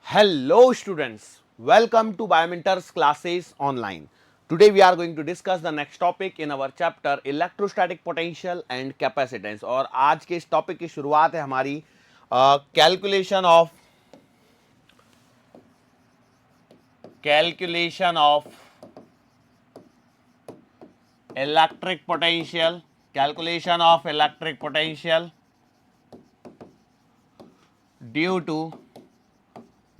Hello students, welcome to Biomentors classes online. Today we are going to discuss the next topic in our chapter electrostatic potential and capacitance. और आज के इस topic की शुरुआत है हमारी calculation of electric potential due to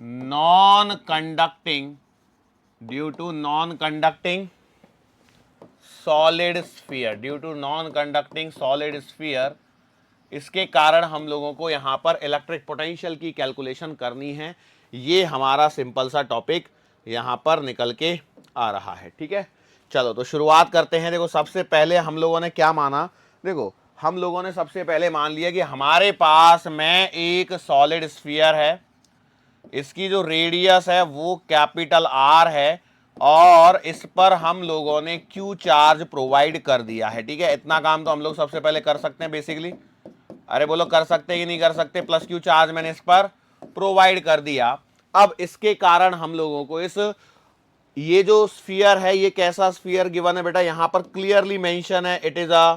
non-conducting solid sphere इसके कारण हम लोगों को यहां पर इलेक्ट्रिक पोटेंशियल की कैलकुलेशन करनी है। ये हमारा सिंपल सा टॉपिक यहां पर निकल के आ रहा है। ठीक है, चलो तो शुरुआत करते हैं। देखो सबसे पहले हम लोगों ने क्या माना, देखो हम लोगों ने सबसे पहले मान लिया कि हमारे पास में एक सॉलिड स्फीयर है, इसकी जो रेडियस है वो कैपिटल आर है और इस पर हम लोगों ने क्यू चार्ज प्रोवाइड कर दिया है। ठीक है, इतना काम तो हम लोग सबसे पहले कर सकते हैं बेसिकली। अरे बोलो कर सकते हैं कि नहीं कर सकते? प्लस क्यू चार्ज मैंने इस पर प्रोवाइड कर दिया। अब इसके कारण हम लोगों को ये जो स्फीयर है, ये कैसा स्फीयर गिवन है बेटा? यहां पर क्लियरली मेंशन है, it is a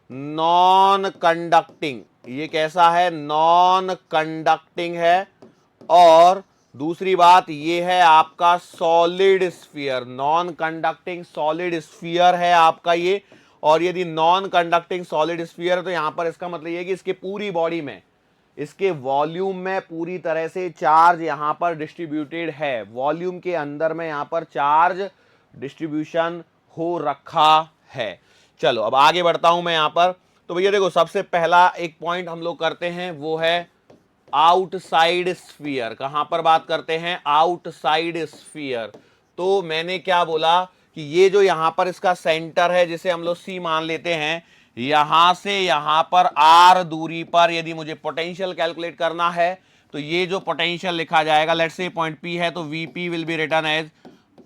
non conducting. ये कैसा है? नॉन कंडक्टिंग है। और दूसरी बात ये है आपका solid sphere, non conducting solid sphere है आपका ये। और यदि नॉन कंडक्टिंग सॉलिड स्फीयर है तो यहां पर इसका मतलब ये कि इसके पूरी बॉडी में, इसके वॉल्यूम में पूरी तरह से चार्ज यहां पर डिस्ट्रीब्यूटेड है। वॉल्यूम के अंदर में यहां पर चार्ज डिस्ट्रीब्यूशन हो रखा है। चलो अब आगे बढ़ता हूं मैं यहां पर। तो भैया देखो सबसे पहला एक पॉइंट हम लोग करते हैं, वो है आउटसाइड स्फीयर। कहां पर बात करते हैं? Outside sphere. तो मैंने क्या बोला कि ये जो यहां पर इसका सेंटर है, जिसे हम लोग सी मान लेते हैं, यहां से यहां पर आर दूरी पर यदि मुझे पोटेंशियल कैलकुलेट करना है तो ये जो पोटेंशियल लिखा जाएगा, लेट्स से पॉइंट पी है तो VP will be written as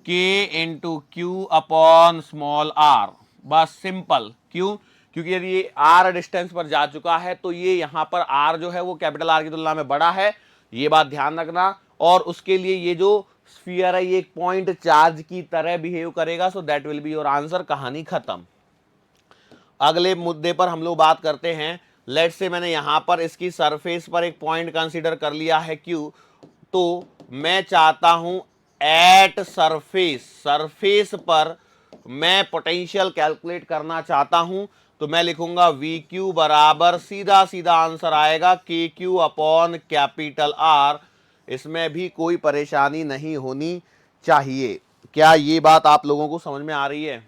K into Q upon small R. बस सिंपल। क्यों? क्योंकि यदि ये आर डिस्टेंस पर जा चुका है तो ये यहां पर आर जो है वो कैपिटल आर की तुलना में बड़ा है, ये बात ध्यान रखना। और उसके लिए ये जो स्फीयर है ये एक पॉइंट चार्ज की तरह बिहेव करेगा। So that will be your answer. कहानी खत्म। अगले मुद्दे पर हम लोग बात करते हैं। लेट्स से मैंने यहां पर इसकी सरफेस पर एक पॉइंट कंसीडर कर लिया है क्यू, तो मैं चाहता हूं एट सरफेस पर मैं पोटेंशियल कैलकुलेट करना चाहता हूं। तो मैं लिखूंगा वी क्यू बराबर, सीधा सीधा आंसर आएगा के क्यू अपॉन कैपिटल आर। इसमें भी कोई परेशानी नहीं होनी चाहिए। क्या ये बात आप लोगों को समझ में आ रही है?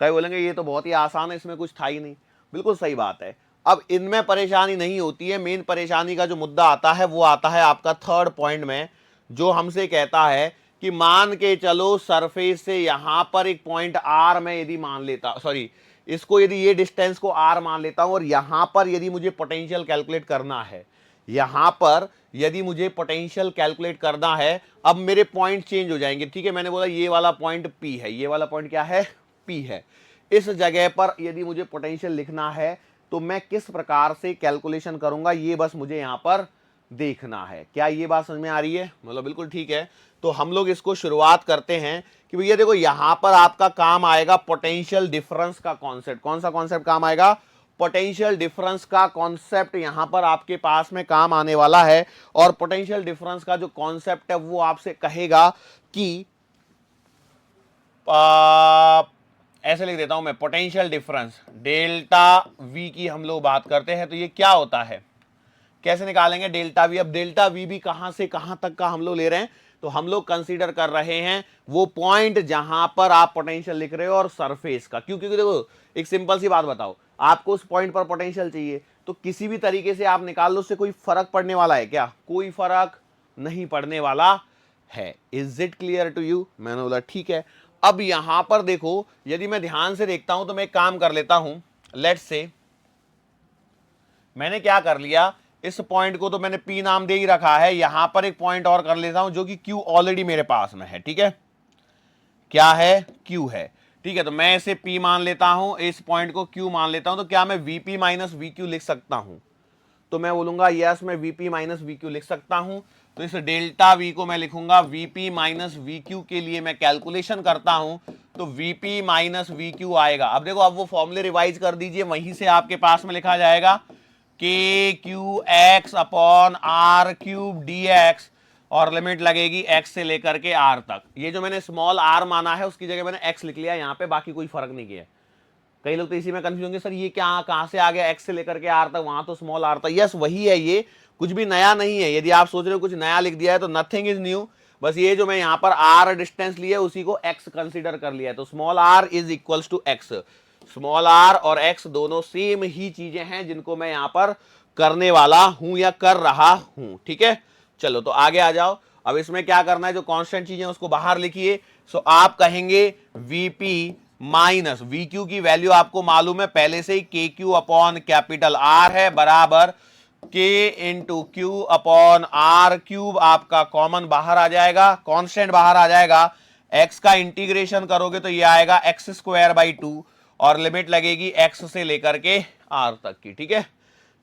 कई बोलेंगे ये तो बहुत ही आसान है, इसमें कुछ था ही नहीं। बिल्कुल सही बात है। अब इनमें परेशानी नहीं होती है। मेन परेशानी का जो मुद्दा आता है वो आता है आपका थर्ड पॉइंट में, जो हमसे कहता है कि मान के चलो सरफेस से यहां पर एक पॉइंट आर में यदि मान लेता, सॉरी इसको यदि ये डिस्टेंस को आर मान लेता हूं और यहां पर यदि मुझे पोटेंशियल कैलकुलेट करना है, यहां पर यदि मुझे पोटेंशियल कैलकुलेट करना है, अब मेरे पॉइंट चेंज हो जाएंगे। ठीक है, मैंने बोला ये वाला पॉइंट पी है, ये वाला पॉइंट क्या है? पी है। इस जगह पर यदि मुझे पोटेंशियल लिखना है तो मैं किस प्रकार से कैलकुलेशन करूंगा, ये बस मुझे यहां पर देखना है। क्या ये बात समझ में आ रही है? मतलब बिल्कुल ठीक है। तो हम लोग इसको शुरुआत करते हैं कि भैया देखो यहां पर आपका काम आएगा पोटेंशियल डिफरेंस का कॉन्सेप्ट। कौन सा कॉन्सेप्ट काम आएगा? पोटेंशियल डिफरेंस का कॉन्सेप्ट यहां पर आपके पास में काम आने वाला है। और पोटेंशियल डिफरेंस का जो कॉन्सेप्ट है वो आपसे कहेगा कि ऐसे लिख देता हूं मैं, पोटेंशियल डिफरेंस डेल्टा वी की हम लोग बात करते हैं। तो ये क्या होता है, कैसे निकालेंगे डेल्टा वी? अब डेल्टा वी भी कहां से कहां तक का हम लोग ले रहे हैं, तो हम लोग कंसीडर कर रहे हैं वो पॉइंट जहां पर आप पोटेंशियल लिख रहे हो और सरफेस का। क्यों? क्योंकि देखो एक सिंपल सी बात बताओ, आपको उस पॉइंट पर पोटेंशियल चाहिए तो किसी भी तरीके से आप निकाल लो, उससे कोई फर्क पड़ने वाला है क्या? कोई फर्क नहीं पड़ने वाला है। Is it clear to you? मैंने बोला ठीक है। अब यहां पर देखो, यदि मैं ध्यान से देखता हूं तो मैं एक काम कर लेता हूं। लेट्स से मैंने क्या कर लिया, इस पॉइंट को तो मैंने पी नाम दे ही रखा है, यहां पर एक पॉइंट और कर लेता हूं जो कि क्यू ऑलरेडी मेरे पास में है। ठीक है, क्या है? क्यू है। ठीक है, तो मैं इसे पी मान लेता हूं, इस पॉइंट को क्यू मान लेता हूं। तो क्या मैं वीपी माइनस वी क्यू लिख सकता हूं? तो मैं बोलूंगा यस मैं वीपी माइनस वीक्यू लिख सकता हूं। तो इस डेल्टा वी को मैं लिखूंगा वीपी माइनस वीक्यू के लिए मैं कैलकुलेशन करता हूं तो वीपी माइनस वीक्यू आएगा। अब देखो अब वो फॉर्मूले रिवाइज कर दीजिए, वहीं से आपके पास में लिखा जाएगा k q x upon r cube d x और लिमिट लगेगी एक्स से लेकर के आर तक। ये जो मैंने स्मॉल आर माना है उसकी जगह मैंने एक्स लिख लिया यहाँ पे, बाकी कोई फर्क नहीं किया। कई लोग तो इसी में कंफ्यूज होंगे सर ये क्या कहां से आ गया एक्स से लेकर के आर तक, वहां तो स्मॉल आर था। यस वही है, ये कुछ भी नया नहीं है। यदि आप सोच रहे हो कुछ नया लिख दिया है तो नथिंग इज न्यू, बस ये जो मैं यहां पर आर डिस्टेंस लिया उसी को एक्स कंसीडर कर लिया है। तो small r is equals to x, small r और एक्स दोनों सेम ही चीजें हैं जिनको मैं यहां पर करने वाला हूं या कर रहा हूं। ठीक है, चलो तो आगे आ जाओ। अब इसमें क्या करना है, जो कांस्टेंट चीजें उसको बाहर लिखिए। सो आप कहेंगे वीपी माइनस वीक्यू की वैल्यू आपको मालूम है पहले से ही, के क्यू अपॉन कैपिटल आर है बराबर k into Q upon r cube. आपका कॉमन बाहर आ जाएगा, कांस्टेंट बाहर आ जाएगा। एक्स का इंटीग्रेशन करोगे तो ये आएगा एक्स स्क्वायर बाई 2 और लिमिट लगेगी एक्स से लेकर के आर तक की। ठीक है,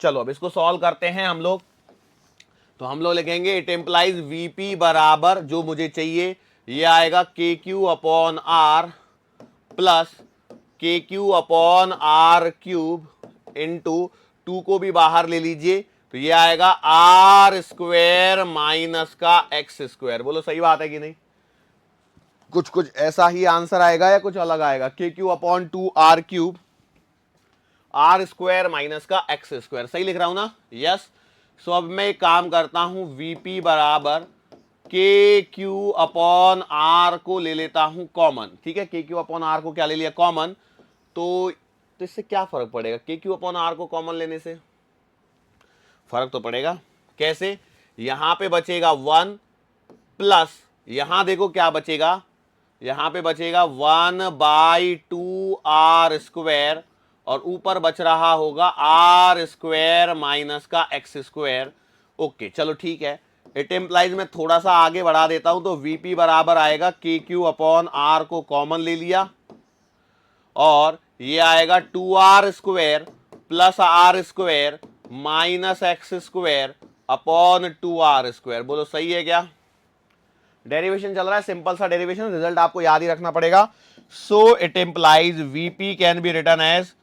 चलो अब इसको सॉल्व करते हैं हम लोग। तो हम लोग लिखेंगे इट इंप्लाइज वीपी बराबर जो मुझे चाहिए ये आएगा के क्यू अपॉन आर प्लस के Q upon r cube into 2 को भी बाहर ले लीजिए तो ये आएगा आर स्क्वायर माइनस का एक्स स्क्वायर। बोलो सही बात है कि नहीं? कुछ कुछ ऐसा ही आंसर आएगा या कुछ अलग आएगा? के Q upon 2 r cube r square minus का एक्स स्क्वायर, सही लिख रहा हूं ना? यस। सो अब मैं एक काम करता हूं, वीपी बराबर के क्यू अपॉन आर को ले लेता हूं कॉमन। ठीक है, के क्यू अपॉन आर को क्या ले लिया कॉमन, तो इससे क्या फर्क पड़ेगा? के क्यू अपॉन आर को कॉमन लेने से फर्क तो पड़ेगा। कैसे? यहां पे बचेगा 1 प्लस यहां देखो क्या बचेगा, यहां पे बचेगा 1/2 आर स्क्वायर और ऊपर बच रहा होगा आर स्क्वायर माइनस का एक्स स्क्वायर। ओके चलो ठीक है, इट एम्प्लाइज में थोड़ा सा आगे बढ़ा देता हूं तो वीपी बराबर आएगा के क्यू अपॉन आर को कॉमन ले लिया और ये आएगा 2r square plus r square minus x square upon 2r square. बोलो सही है क्या? डेरिवेशन चल रहा है, सिंपल सा डेरिवेशन, रिजल्ट आपको याद ही रखना पड़ेगा। So it implies VP can be written as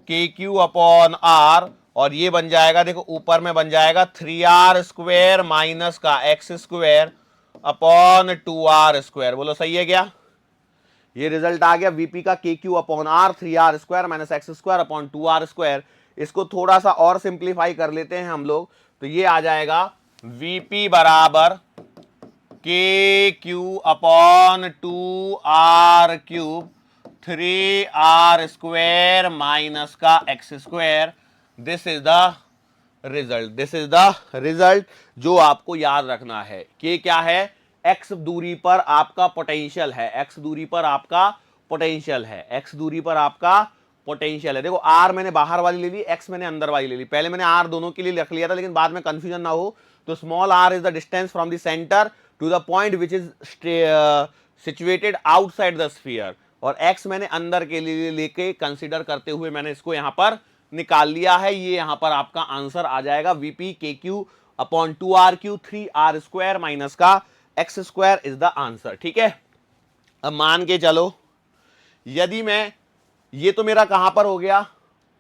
k Q upon r और ये बन जाएगा, देखो ऊपर में बन जाएगा 3r स्क्वायर माइनस का x square upon 2r square. बोलो सही है क्या? ये रिजल्ट आ गया वीपी का K Q upon r 3r square minus x square upon 2r square. इसको थोड़ा सा और सिंप्लीफाई कर लेते हैं हम लोग तो ये आ जाएगा वीपी बराबर K Q upon 2r cube 3r square minus का x square. This is the result, this is the result जो आपको याद रखना है। कि क्या है? एक्स दूरी पर आपका पोटेंशियल है, एक्स दूरी पर आपका पोटेंशियल है, एक्स दूरी पर आपका पोटेंशियल है। देखो आर मैंने बाहर वाली ले ली, एक्स मैंने अंदर वाली ले ली। पहले मैंने आर दोनों के लिए रख लिया था लेकिन बाद में कंफ्यूजन ना हो तो small r is the distance from the centre to the point which is situated outside the sphere और एक्स मैंने अंदर के लिए लेके कंसीडर करते हुए मैंने इसको यहां पर निकाल लिया है। ये यहां पर आपका आंसर आ जाएगा VP K Q upon 2r cube 3r square minus का x square is the answer. ठीक है, अब मान के चलो यदि मैं, ये तो मेरा कहां पर हो गया?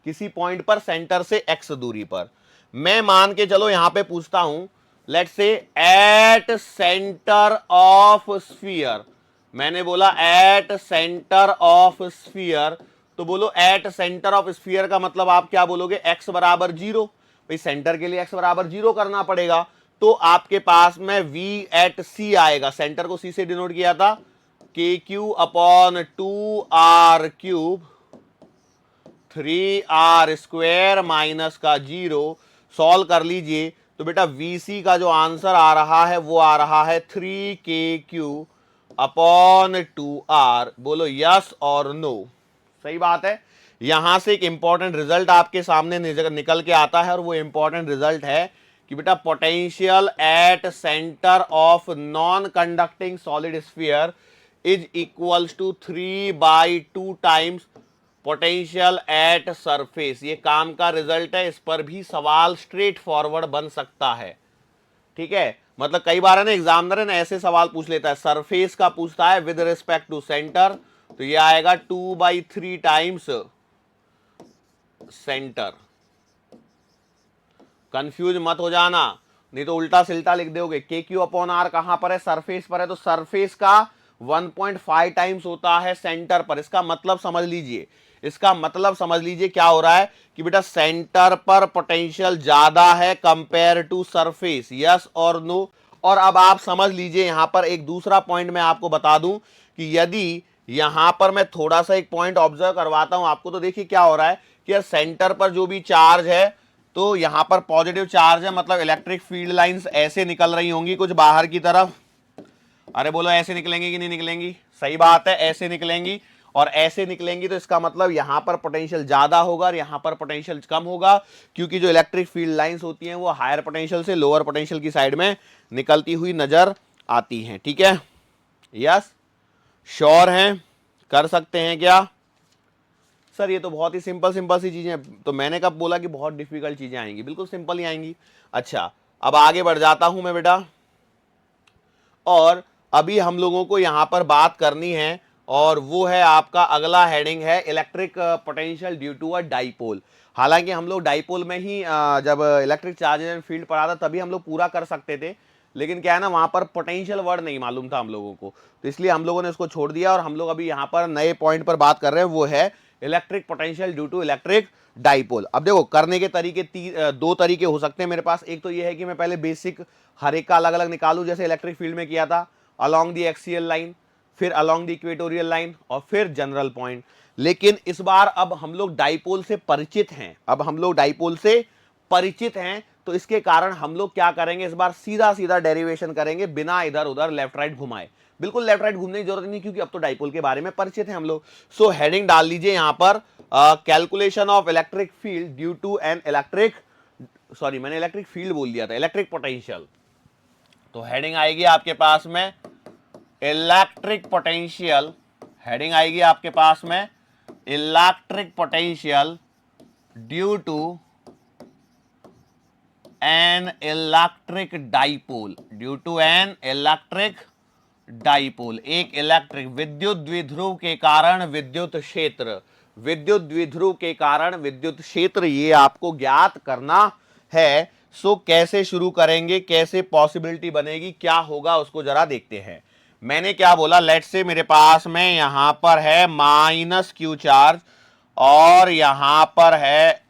किसी पॉइंट पर सेंटर से x दूरी पर। मैं मान के चलो यहां पे पूछता हूं let's say eight centre of sphere, मैंने बोला एट सेंटर ऑफ स्फीयर तो बोलो एट सेंटर ऑफ स्फीयर का मतलब आप क्या बोलोगे? x बराबर 0। भाई सेंटर के लिए x बराबर 0 करना पड़ेगा तो आपके पास में v एट c आएगा। सेंटर को c से डिनोट किया था, के Q upon 2r cube 3r square minus का 0। सॉल्व कर लीजिए तो बेटा vc का जो आंसर आ रहा है वो आ रहा है 3kq अपॉन 2r। बोलो यस और नो? सही बात है। यहां से एक इंपॉर्टेंट रिजल्ट आपके सामने निकल के आता है और वो इंपॉर्टेंट रिजल्ट है कि बेटा potential at centre of non conducting solid sphere is equals to 3/2 times potential at surface, ये काम का रिजल्ट है, इस पर भी सवाल स्ट्रेट फॉरवर्ड बन सकता है। ठीक है, मतलब कई बार है ना एग्जामिनर है ना ऐसे सवाल पूछ लेता है, सरफेस का पूछता है विद रिस्पेक्ट टू सेंटर, तो ये आएगा 2/3 टाइम्स सेंटर। कंफ्यूज मत हो जाना, नहीं तो उल्टा सिल्टा लिख दोगे। के क्यू अपॉन आर कहां पर है, सरफेस पर है, तो सरफेस का 1.5 टाइम्स होता है सेंटर पर। इसका मतलब समझ लीजिए, इसका मतलब समझ लीजिए क्या हो रहा है कि बेटा सेंटर पर पोटेंशियल ज्यादा है कंपेयर टू सरफेस, यस और नो। और अब आप समझ लीजिए यहां पर एक दूसरा पॉइंट मैं आपको बता दूं कि यदि यहां पर मैं थोड़ा सा एक पॉइंट ऑब्जर्व करवाता हूं आपको, तो देखिए क्या हो रहा है कि यार सेंटर पर जो भी चार्ज है, तो यहां पर पॉजिटिव चार्ज है, मतलब इलेक्ट्रिक फील्ड लाइंस ऐसे निकल रही होंगी कुछ बाहर की तरफ। अरे बोलो ऐसे निकलेंगी कि नहीं निकलेंगी, सही बात है ऐसे निकलेंगी, और ऐसे निकलेंगी तो इसका मतलब यहां पर पोटेंशियल ज्यादा होगा और यहां पर पोटेंशियल कम होगा, क्योंकि जो इलेक्ट्रिक फील्ड लाइंस होती हैं वो हायर पोटेंशियल से लोअर पोटेंशियल की साइड में निकलती हुई नजर आती हैं। ठीक है, यस, श्योर हैं, कर सकते हैं क्या? सर ये तो बहुत ही सिंपल सिंपल सी चीजें हैं, तो मैंने कब बोला कि बहुत डिफिकल्ट चीजें आएंगी, बिल्कुल सिंपल ही आएंगी। अच्छा, अब आगे बढ़ जाता हूं मैं बेटा, और अभी हम लोगों को यहां पर बात करनी है, और वो है आपका अगला हेडिंग है electric potential due to a dipole. हालांकि हम लोग डाइपोल में ही जब इलेक्ट्रिक चार्जेस एंड फील्ड पढ़ा था तभी हम लोग पूरा कर सकते थे, लेकिन क्या है ना वहां पर पोटेंशियल वर्ड नहीं मालूम था हम लोगों को, तो इसलिए हम लोगों ने उसको छोड़ दिया, और हम लोग अभी यहां पर नए पॉइंट पर बात कर रहे हैं, वो है electric potential due to electric dipole. अब देखो करने के तरीके दो तरीके हो सकते हैं मेरे पास। एक तो ये है कि मैं पहले बेसिक हर एक का अलग अलग निकालूं, जैसे इलेक्ट्रिक फील्ड में किया था, अलोंग द एक्सियल लाइन, फिर अलोंग द इक्वेटोरियल लाइन, और फिर जनरल पॉइंट। लेकिन इस बार अब हम लोग डाइपोल से परिचित हैं, अब हम लोग डाइपोल से परिचित हैं, तो इसके कारण हम लोग क्या करेंगे, इस बार सीधा सीधा डेरिवेशन करेंगे बिना इधर उधर लेफ्ट राइट घुमाए। बिल्कुल लेफ्ट राइट घूमने की जरूरत नहीं, क्योंकि अब तो डाइपोल के बारे में परिचित हैं हम लोग। सो हेडिंग डाल लीजिए यहां पर, calculation of electric field due to an electric, sorry मैंने इलेक्ट्रिक फील्ड बोल दिया था, इलेक्ट्रिक पोटेंशियल। तो हेडिंग आएगी आपके पास में इलेक्ट्रिक पोटेंशियल, हेडिंग आएगी आपके पास में electric potential due to an electric dipole, due to an electric dipole, एक इलेक्ट्रिक विद्युत द्विध्रुव के कारण विद्युत क्षेत्र, विद्युत द्विध्रुव के कारण विद्युत क्षेत्र, ये आपको ज्ञात करना है। सो कैसे शुरू करेंगे, कैसे पॉसिबिलिटी बनेगी, क्या होगा उसको जरा देखते हैं। मैंने क्या बोला, लेट्स से मेरे पास में यहां पर है माइनस क्यू चार्ज, और यहां पर है,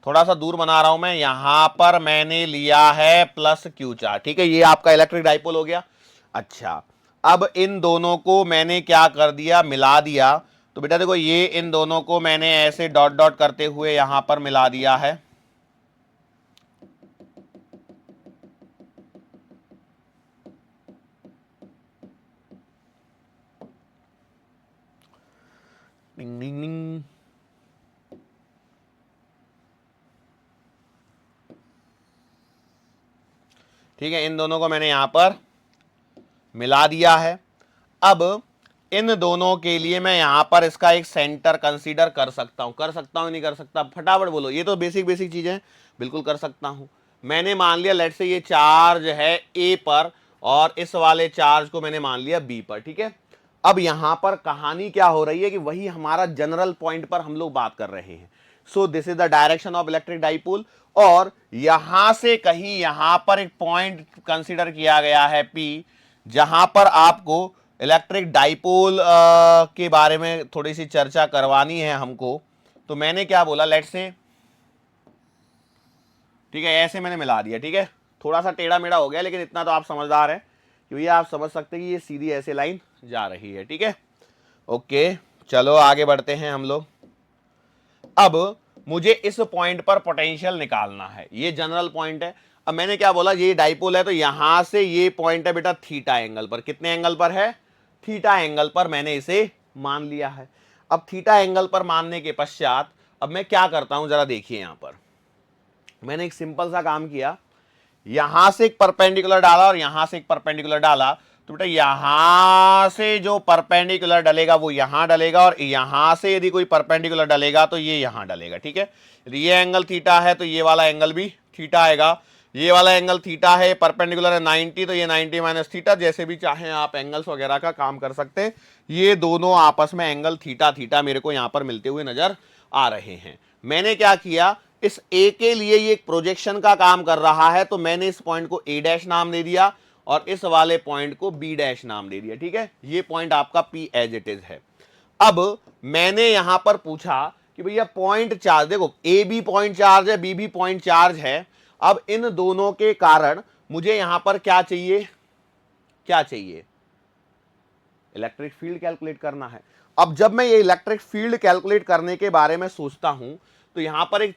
थोड़ा सा दूर बना रहा हूं मैं, यहां पर मैंने लिया है प्लस क्यू चार्ज। ठीक है, ये आपका इलेक्ट्रिक डाइपोल हो गया। अच्छा, अब इन दोनों को मैंने क्या कर दिया, मिला दिया। तो बेटा देखो ये इन दोनों को मैंने ऐसे डॉट डॉट करते हुए यहां पर मिला दिया है। डिंग डिंग डिंग। ठीक है, इन दोनों को मैंने यहां पर मिला दिया है। अब इन दोनों के लिए मैं यहां पर इसका एक सेंटर कंसीडर कर सकता हूं, कर सकता हूं नहीं कर सकता, फटाफट बोलो, ये तो बेसिक बेसिक चीजें, बिल्कुल कर सकता हूं। मैंने मान लिया लेट से ये चार्ज है ए पर, और इस वाले चार्ज को मैंने मान लिया बी पर। ठीक है, अब यहां पर कहानी क्या हो रही है कि वही हमारा जनरल पॉइंट पर हम लोग बात कर रहे हैं। So this is the direction of electric dipole, और यहां से कहीं यहां पर एक पॉइंट कंसीडर किया गया है पी, जहां पर आपको इलेक्ट्रिक डाइपोल के बारे में थोड़ी सी चर्चा करवानी है हमको। तो मैंने क्या बोला, लेट्स से, ठीक है ऐसे मैंने मिला दिया। ठीक है, थोड़ा सा टेढ़ा मेढ़ा हो गया, लेकिन इतना तो आप समझदार हैं कि भैया आप समझ सकते हैं कि ये सीधी ऐसे लाइन जा रही है। ठीक है, ओके, चलो आगे बढ़ते हैं हम लोग। अब मुझे इस पॉइंट पर पोटेंशियल निकालना है, ये जनरल पॉइंट है। अब मैंने क्या बोला, ये डाइपोल है, तो यहां से ये पॉइंट है बेटा थीटा एंगल पर। कितने एंगल पर है, थीटा एंगल पर मैंने इसे मान लिया है। अब थीटा एंगल पर मानने के पश्चात अब मैं क्या करता हूं, जरा देखिए यहां पर मैंने एक सिंपल सा काम किया, यहां से एक परपेंडिकुलर डाला और यहां से एक परपेंडिकुलर डाला, तो बेटा यहां से जो परपेंडिकुलर डलेगा वो यहां डलेगा, और यहां से यदि कोई परपेंडिकुलर डलेगा तो ये यहां डलेगा। ठीक है, यदि ये एंगल थीटा है तो ये वाला एंगल भी थीटा आएगा। ये वाला एंगल थीटा है, परपेंडिकुलर है 90, तो ये 90 माइनस थीटा, जैसे भी चाहें आप एंगल्स वगैरह का काम कर सकते हैं। ये दोनों आपस में एंगल थीटा थीटा मेरे को यहां पर मिलते हुए नजर आ रहे हैं। मैंने क्या किया, इस ए के लिए ये एक प्रोजेक्शन का काम कर रहा है, तो मैंने इस पॉइंट को ए डैश नाम दे दिया और इस वाले पॉइंट को बी डैश नाम दे दिया। ठीक है, ये पॉइंट आपका पी एज इट इज है। अब मैंने यहां पर पूछा कि भैया पॉइंट चार्ज, देखो ए बी पॉइंट चार्ज है, बी भी पॉइंट चार्ज है। अब इन दोनों के कारण मुझे यहां पर क्या चाहिए, क्या चाहिए, इलेक्ट्रिक फील्ड कैलकुलेट करना है। अब जब मैं ये इलेक्ट्रिक फील्ड कैलकुलेट करने के बारे में सोचता हूं तो यहां पर एक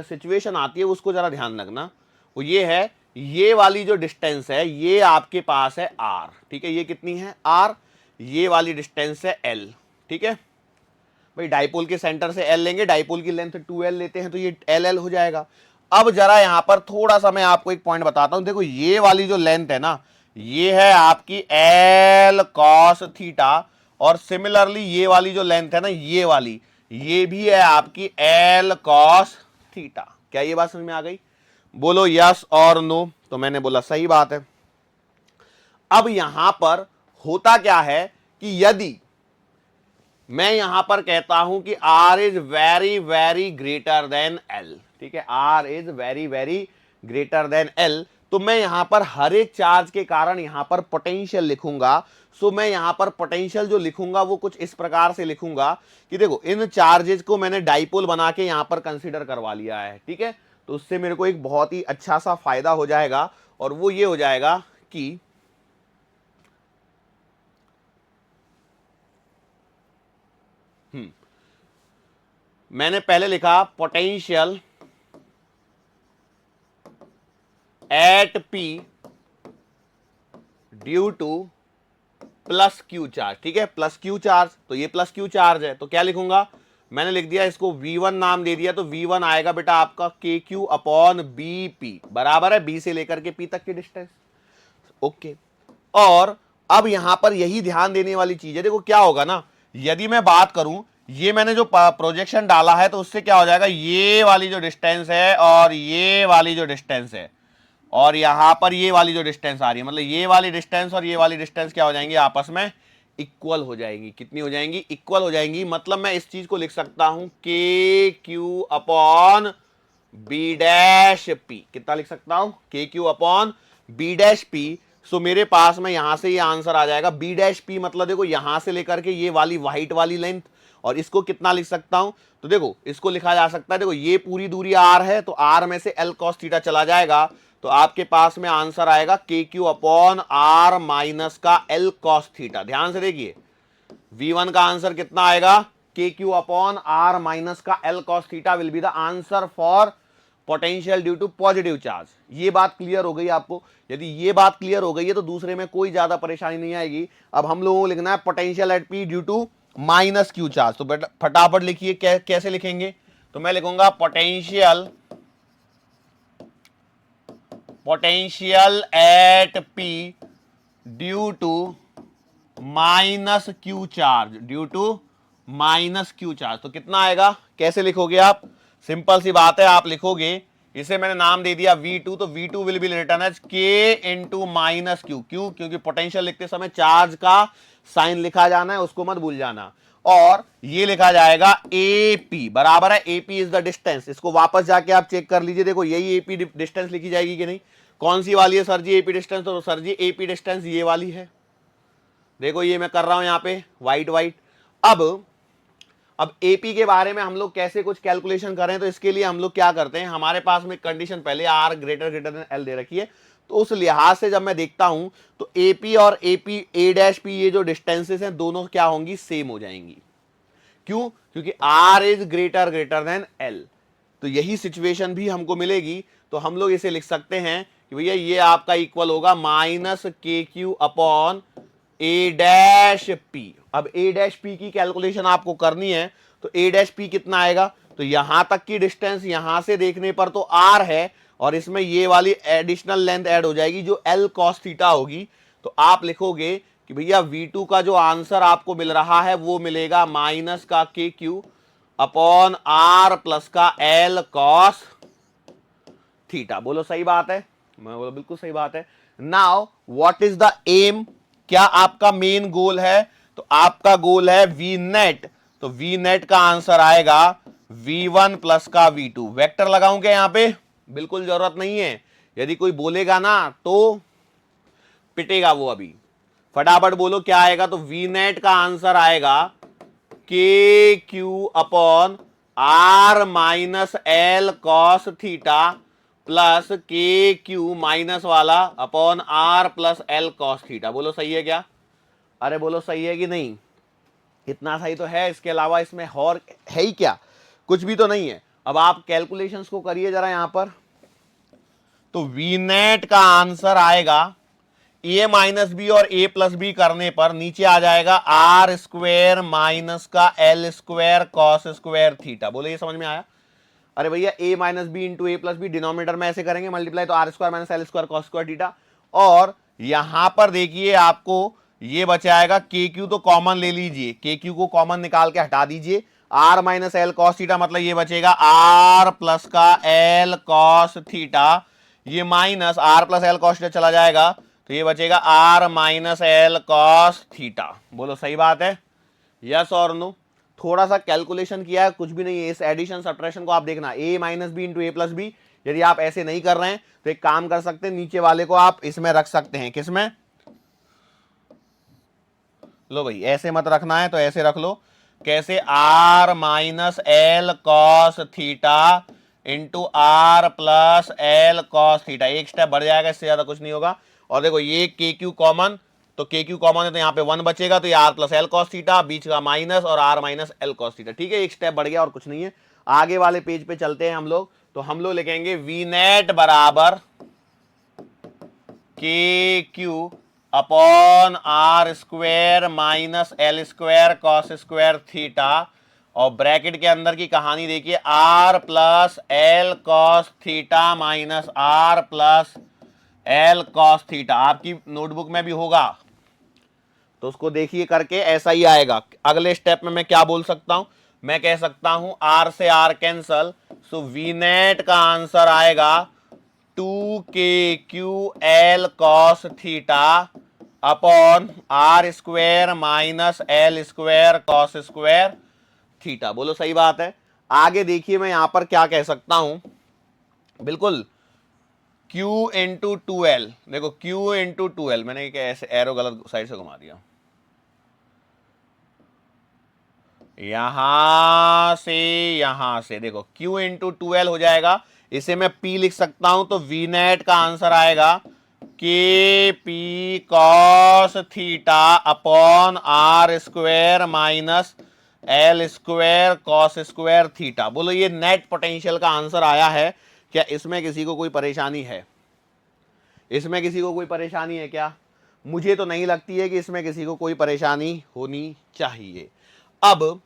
सिचुएशन आती है, उसको जरा ध्यान रखना। वो ये है, ये वाली जो डिस्टेंस है ये आपके पास है आर। ठीक है, ये कितनी है आर, ये वाली डिस्टेंस है एल। ठीक है भाई, डाइपोल के सेंटर से एल लेंगे, डाइपोल की लेंथ 2l लेते हैं तो ये एल हो जाएगा। अब जरा यहां पर थोड़ा सा मैं आपको एक पॉइंट बताता हूं। देखो ये वाली जो लेंथ है ना, ये है आपकी एल कॉस थीटा, और सिमिलरली ये वाली जो लेंथ है ना, ये वाली, ये भी है आपकी एल कॉस थीटा। क्या ये बात समझ में आ गई? बोलो यस और नो। तो मैंने बोला सही बात है। अब यहां पर होता क्या है कि यदि मैं यहां पर कहता हूं कि R is very very greater than L, ठीक है, R is very very greater than L, तो मैं यहां पर हर एक चार्ज के कारण यहां पर पोटेंशियल लिखूंगा। सो मैं यहां पर पोटेंशियल जो लिखूंगा वो कुछ इस प्रकार से लिखूंगा कि देखो इन चार्जेस को मैंने डाइपोल बना के यहां पर कंसीडर करवा लिया है। ठीक है, तो उससे मेरे को एक बहुत ही अच्छा सा फायदा हो जाएगा, और वो ये हो जाएगा कि मैंने पहले लिखा potential at P due two plus Q charge. ठीक है, प्लस क्यू चार्ज, तो ये प्लस क्यू चार्ज है, तो क्या लिखूंगा, मैंने लिख दिया इसको V1 नाम दे दिया, तो V1 आएगा बेटा आपका KQ अपॉन BP, बराबर है B से लेकर के P तक की डिस्टेंस। ओके, और अब यहां पर यही ध्यान देने वाली चीज है। देखो क्या होगा ना, यदि मैं बात करूं, ये मैंने जो प्रोजेक्शन डाला है तो उससे क्या हो जाएगा, ये वाली जो डिस्टेंस है और ये वाली जो डिस्टेंस है और यहां पर ये वाली जो डिस्टेंस आ रही है, मतलब ये वाली डिस्टेंस और ये वाली डिस्टेंस क्या हो जाएंगी, आपस में इक्वल हो जाएंगी। कितनी हो जाएंगी, इक्वल हो जाएंगी। मतलब मैं इस चीज को लिख सकता हूं KQ upon B dash P. कितना लिख सकता हूं, KQ upon B dash P. So मेरे पास में यहां से ये आंसर आ जाएगा बी डैश पी, मतलब देखो यहां से लेकर के ये वाली व्हाइट वाली लेंथ, और इसको कितना लिख सकता हूं, तो देखो इसको लिखा जा सकता है, देखो ये पूरी दूरी r है, तो r में से l cos थीटा चला जाएगा, तो आपके पास में आंसर आएगा KQ अपॉन r माइनस का l cos थीटा। ध्यान से देखिए, V1 का आंसर कितना आएगा, KQ अपॉन r माइनस का l cos theta will be the answer for potential due to positive charge. ये बात क्लियर हो गई आपको? यदि ये बात क्लियर हो गई है तो दूसरे में कोई ज्यादा परेशानी नहीं आएगी। अब हम लोगों को लिखना है potential at P due to minus Q charge, तो बेटा फटाफट लिखिए कैसे लिखेंगे, तो मैं लिखूंगा potential at P due to minus Q charge, due to minus Q charge. तो कितना आएगा, कैसे लिखोगे आप, सिंपल सी बात है, आप लिखोगे, इसे मैंने नाम दे दिया V2, तो V2 will be written as K into minus Q. क्यों, क्योंकि पोटेंशियल लिखते समय चार्ज का साइन लिखा जाना है, उसको मत भूल जाना। और ये लिखा जाएगा AP, बराबर है AP इज द डिस्टेंस। इसको वापस जाके आप चेक कर लीजिए, देखो यही AP डिस्टेंस लिखी जाएगी कि नहीं, कौन सी वाली है सर जी AP डिस्टेंस, तो सर जी AP डिस्टेंस ये वाली है। देखो ये मैं कर रहा हूं यहां पे व्हाइट। अब AP के बारे में हम लोग कैसे कुछ कैलकुलेशन करें, तो इसके लिए हम लोग क्या करते हैं, हमारे पास में कंडीशन पहले R ग्रेटर देन L दे रखी है, तो उस लिहाज से जब मैं देखता हूं तो AP और AP A डैश P ये जो डिस्टेंसेस हैं दोनों क्या होंगी, सेम हो जाएंगी। क्यों, क्योंकि R is greater than L, तो यही सिचुएशन भी हमको मिलेगी। तो हम लोग इसे लिख सकते हैं कि भैया ये आपका इक्वल होगा minus KQ upon A dash P। अब A डैश P की कैलकुलेशन आपको करनी है, तो A डैश P कितना आएगा, तो यहां तक की डिस्टेंस यहां से देखने पर तो R है, और इसमें ये वाली एडिशनल लेंथ ऐड हो जाएगी जो L cos थीटा होगी, तो आप लिखोगे कि भैया V2 का जो आंसर आपको मिल रहा है वो मिलेगा माइनस का K Q upon r plus का एल कॉस थीटा। बोलो सही बात है? मैं बोलो बिल्कुल सही बात है। Now what is the aim, क्या आपका मेन गोल है? तो आपका गोल है वी नेट, तो वी नेट का आंसर आएगा V1 प्लस का V2। वेक्टर लगाऊं क्या यहां पे? बिल्कुल जरूरत नहीं है, यदि कोई बोलेगा ना तो पिटेगा वो। अभी फटाफट बोलो क्या आएगा? तो वी नेट का आंसर आएगा के Q upon r minus L cos theta plus के क्यू माइनस वाला upon r plus L cos theta. बोलो सही है क्या? अरे बोलो सही है कि नहीं? इतना सही तो है, इसके अलावा इसमें और है ही क्या? कुछ भी तो नहीं है। अब आप कैलकुलेशंस को करिए जरा यहां पर। तो वी नेट का आंसर आएगा ए माइनस बी और ए प्लस बी करने पर नीचे आ जाएगा आर स्क्वेयर माइनस का l square cos square theta. बोलो ये समझ में आया? अरे bhaiya a minus b into a plus b denominator में ऐसे करेंगे मल्टीप्लाई, तो r square minus l square cos square theta. और यहां पर देखिए आपको ये बचाएगा के क्यू, तो कॉमन ले लीजिए, के क्यू को कॉमन निकाल के हटा दीजिए। R minus L cos theta मतलब ये बचेगा आर प्लस का एल कॉस थीटा, ये minus r plus L cos theta चला जाएगा तो ये बचेगा r minus L cos theta. बोलो सही बात है? यस और नो? थोड़ा सा कैलकुलेशन किया है, कुछ भी नहीं है। इस एडिशन सब्ट्रैक्शन को आप देखना, ए minus b into a plus B. यदि आप ऐसे नहीं कर रहे हैं तो एक काम कर सकते हैं, नीचे वाले को आप इसमें रख सकते हैं। किसमें? लो भाई ऐसे मत रखना है तो ऐसे रख लो। कैसे? R minus L cos theta into r plus L cos theta. एक स्टेप बढ़ जाएगा, इससे ज्यादा कुछ नहीं होगा। और देखो ये के क्यू कॉमन, तो के क्यू कॉमन है तो यहाँ पे 1 बचेगा, तो ये R plus L cos theta, बीच का माइनस और R minus L cos theta. ठीक है, एक स्टेप बढ़ गया और कुछ नहीं है। आगे वाले पेज पे चलते हैं हम लोग। तो हम लोग लिखेंगे वी नेट बराबर K Q upon r square minus l square cos square theta, और ब्रैकेट के अंदर की कहानी देखिए, r plus L cos theta minus r plus L cos theta. आपकी नोटबुक में भी होगा तो उसको देखिए करके, ऐसा ही आएगा। अगले स्टेप में मैं क्या बोल सकता हूं? मैं कह सकता हूं आर से r cancel, so V net का आंसर आएगा 2k/Q/L cos theta upon r square minus l square cos square theta. बोलो सही बात है? आगे देखिए मैं यहां पर क्या कह सकता हूं, बिल्कुल Q इंटू 2L। देखो Q इंटू 2L, मैंने क्या ऐसे एरो गलत साइड से घुमा दिया, यहां से देखो Q इंटू 2L हो जाएगा। इसे मैं P लिख सकता हूं, तो V नेट का आंसर आएगा K P cos theta upon r square minus l square cos square theta. बोलो ये नेट पोटेंशियल का आंसर आया है। क्या इसमें किसी को कोई परेशानी है? इसमें किसी को कोई परेशानी है क्या? मुझे तो नहीं लगती है कि इसमें किसी को कोई परेशानी होनी चाहिए। अब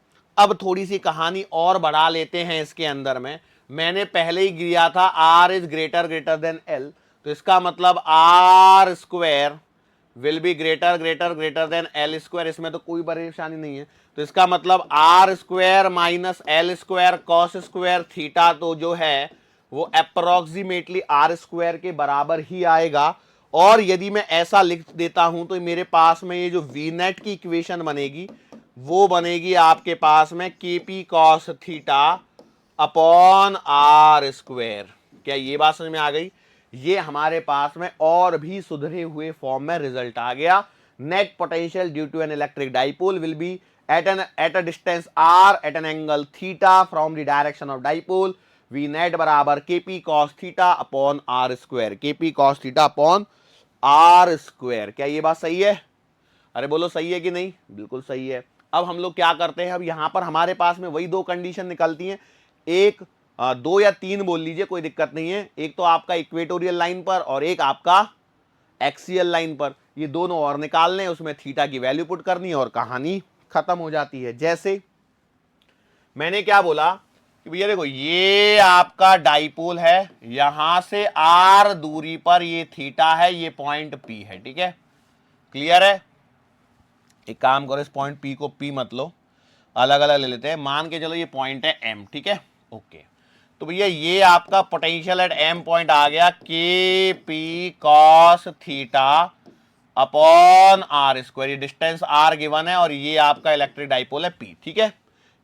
थोड़ी सी कहानी और बढ़ा लेते हैं इसके अंदर में। मैंने पहले ही दिया था r is greater greater than l, तो इसका मतलब r square will be greater greater greater than l square. इसमें तो कोई परेशानी नहीं है, तो इसका मतलब r square minus l square cos square theta तो जो है वो अप्रोक्सीमेटली आर स्क्वायर के बराबर ही आएगा। और यदि मैं ऐसा लिख देता हूं तो मेरे पास में ये जो वी नेट की इक्वेशन बनेगी वो बनेगी आपके पास में K P cos theta upon r square. क्या ये बात समझ में आ गई? ये हमारे पास में और भी सुधरे हुए फॉर्म में रिजल्ट आ गया। Net potential due to an electric dipole will be at a distance r at an angle theta from the direction of dipole, v net बराबर kp cos theta upon r square, kp cos theta upon r square. क्या ये बात सही है? अरे बोलो सही है कि नहीं? बिल्कुल सही है। अब हम लोग क्या करते हैं, अब यहां पर हमारे पास में वही दो कंडीशन निकलती हैं, एक दो या तीन बोल लीजिए, कोई दिक्कत नहीं है। एक तो आपका इक्वेटोरियल लाइन पर और एक आपका एक्सियल लाइन पर, ये दोनों और निकालने, उसमें थीटा की वैल्यू पुट करनी है और कहानी खत्म हो जाती है। जैसे मैंने क्या बोला कि भैया देखो ये आपका डाइपोल है, यहां से आर दूरी पर ये थीटा है, ये पॉइंट पी है, ठीक है। क्लियर है? एक काम करो, इस पॉइंट पी को पी मत लो, अलग अलग ले लेते हैं। मान के चलो ये पॉइंट है एम, ठीक है, ओके। तो भैया ये आपका पोटेंशियल एट एम पॉइंट आ गया K P cos theta upon r square. ये डिस्टेंस आर गिवन है और ये आपका इलेक्ट्रिक डाइपोल है पी, ठीक है।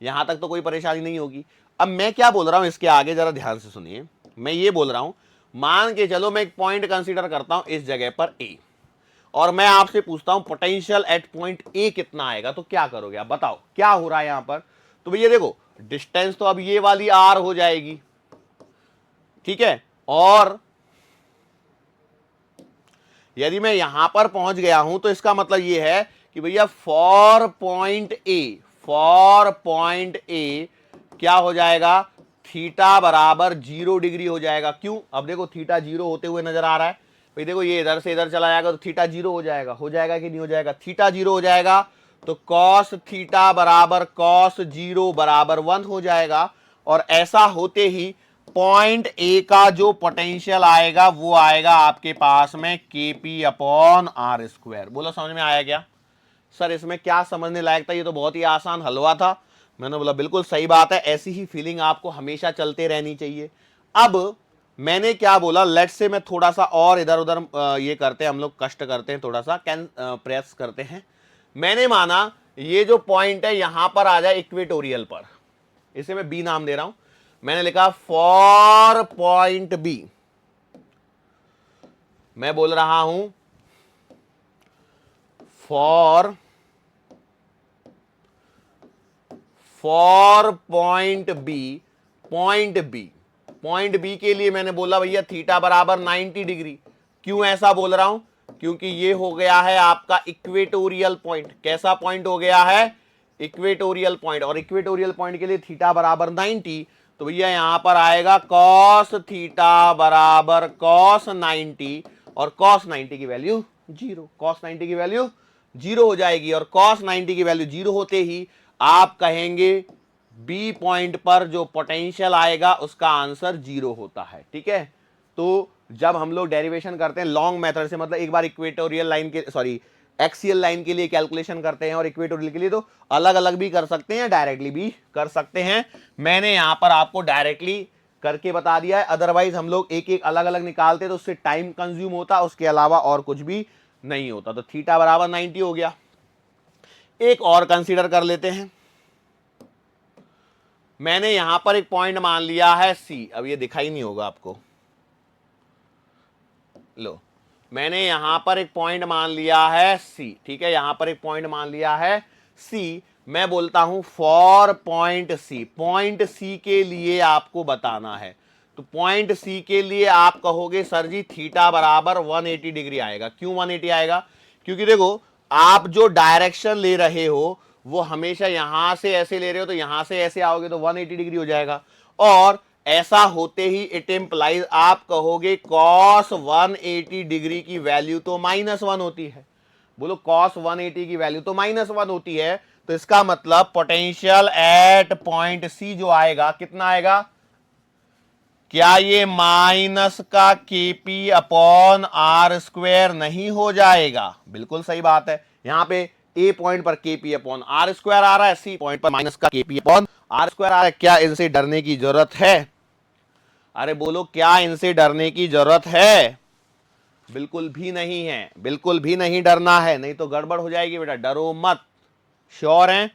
यहां तक तो कोई परेशानी नहीं होगी। अब मैं क्या बोल रहा हूं इसके आगे, जरा ध्यान से सुनिए। मैं ये बोल रहा हूं, मान के चलो मैं एक पॉइंट कंसीडर करता हूं इस जगह पर ए, और मैं आपसे पूछता हूं पोटेंशियल एट पॉइंट ए कितना आएगा, तो क्या करोगे आप बताओ, क्या हो रहा है यहां पर? तो भैया देखो, डिस्टेंस तो अब ये वाली आर हो जाएगी, ठीक है, और यदि मैं यहां पर पहुंच गया हूं तो इसका मतलब यह है कि भैया फॉर पॉइंट ए क्या हो जाएगा, थीटा बराबर 0 डिग्री हो जाएगा। क्यों? अब देखो थीटा 0 होते हुए नजर आ रहा है भाई, देखो ये इधर से इधर चला जाएगा तो थीटा 0 हो जाएगा, कि नहीं हो जाएगा? थीटा 0 हो जाएगा तो कॉस थीटा बराबर कॉस 0 बराबर 1 हो जाएगा। और ऐसा होते ही पॉइंट ए का जो पोटेंशियल आएगा वो आएगा आपके पास में K P upon r square. बोलो समझ में आया क्या? सर इसमें क्या समझने लायक था, ये तो बहुत ही आसान हलवा था। मैंने बोला बिल्कुल सही बात है, ऐसी ही फीलिंग आपको हमेशा चलते रहनी चाहिए। अब मैंने क्या बोला, लेट्स से मैं थोड़ा सा और इधर उधर ये करते हैं हम लोग, कष्ट करते हैं, थोड़ा सा प्रेस करते हैं। मैंने माना ये जो पॉइंट है यहां पर आ जाए इक्वेटोरियल पर, इसे मैं बी नाम दे रहा हूं। मैंने लिखा फॉर पॉइंट बी, मैं बोल रहा हूं for point B, point B के लिए मैंने बोला भैया थीटा बराबर 90 डिग्री। क्यों ऐसा बोल रहा हूं? क्योंकि ये हो गया है आपका इक्वेटोरियल पॉइंट। कैसा पॉइंट हो गया है? Equatorial point. और इक्वेटोरियल पॉइंट के लिए थीटा बराबर 90, तो भैया यहां पर आएगा कॉस थीटा बराबर कॉस 90, और कॉस 90 की वैल्यू 0, कॉस 90 की वैल्यू 0 हो जाएगी। और कॉस 90 की वैल्यू 0 होते ही आप कहेंगे बी पॉइंट पर जो पोटेंशियल आएगा उसका आंसर 0 होता है, ठीक है। तो जब हम लोग डेरिवेशन करते हैं लॉन्ग मेथड से, मतलब एक बार इक्वेटोरियल लाइन के, सॉरी एक्सियल लाइन के लिए कैलकुलेशन करते हैं और इक्वेटोरियल के लिए तो अलग अलग भी कर सकते हैं, डायरेक्टली भी कर सकते हैं। मैंने यहां पर आपको डायरेक्टली करके बता दिया है, अदरवाइज हम लोग एक एक अलग अलग निकालते तो उससे टाइम कंज्यूम होता, उसके अलावा और कुछ भी नहीं होता। तो थीटा बराबर 90 हो गया। एक और कंसीडर कर लेते हैं। मैंने यहां पर एक पॉइंट मान लिया है सी, अब ये दिखाई नहीं होगा आपको, लो मैंने यहां पर एक पॉइंट मान लिया है सी, ठीक है, यहां पर एक पॉइंट मान लिया है सी। मैं बोलता हूं for point C, point C के लिए आपको बताना है। तो पॉइंट सी के लिए आप कहोगे सर जी थीटा बराबर 180 डिग्री आएगा। क्यों 180 आएगा? क्योंकि देखो आप जो डायरेक्शन ले रहे हो वो हमेशा यहां से ऐसे ले रहे हो, तो यहां से ऐसे आओगे तो 180 डिग्री हो जाएगा। और ऐसा होते ही इट इंप्लाइज आप कहोगे कॉस 180 डिग्री की वैल्यू तो -1 होती है। बोलो कॉस 180 की वैल्यू तो -1 होती है, तो इसका मतलब पोटेंशियल एट पॉइंट सी जो आएगा कितना आएगा? क्या ये माइनस का केपी अपॉन आर स्क्वायर नहीं हो जाएगा? बिल्कुल सही बात है। यहां पे ए पॉइंट पर केपी अपॉन आर स्क्वायर आ रहा है, सी पॉइंट पर माइनस का केपी अपॉन आर स्क्वायर आ रहा है। क्या इनसे डरने की जरूरत है? अरे बोलो क्या इनसे डरने की जरूरत है? बिल्कुल भी नहीं है, बिल्कुल भी नहीं डरना है, नहीं तो गड़बड़ हो जाएगी बेटा, डरो मत। श्योर हैं?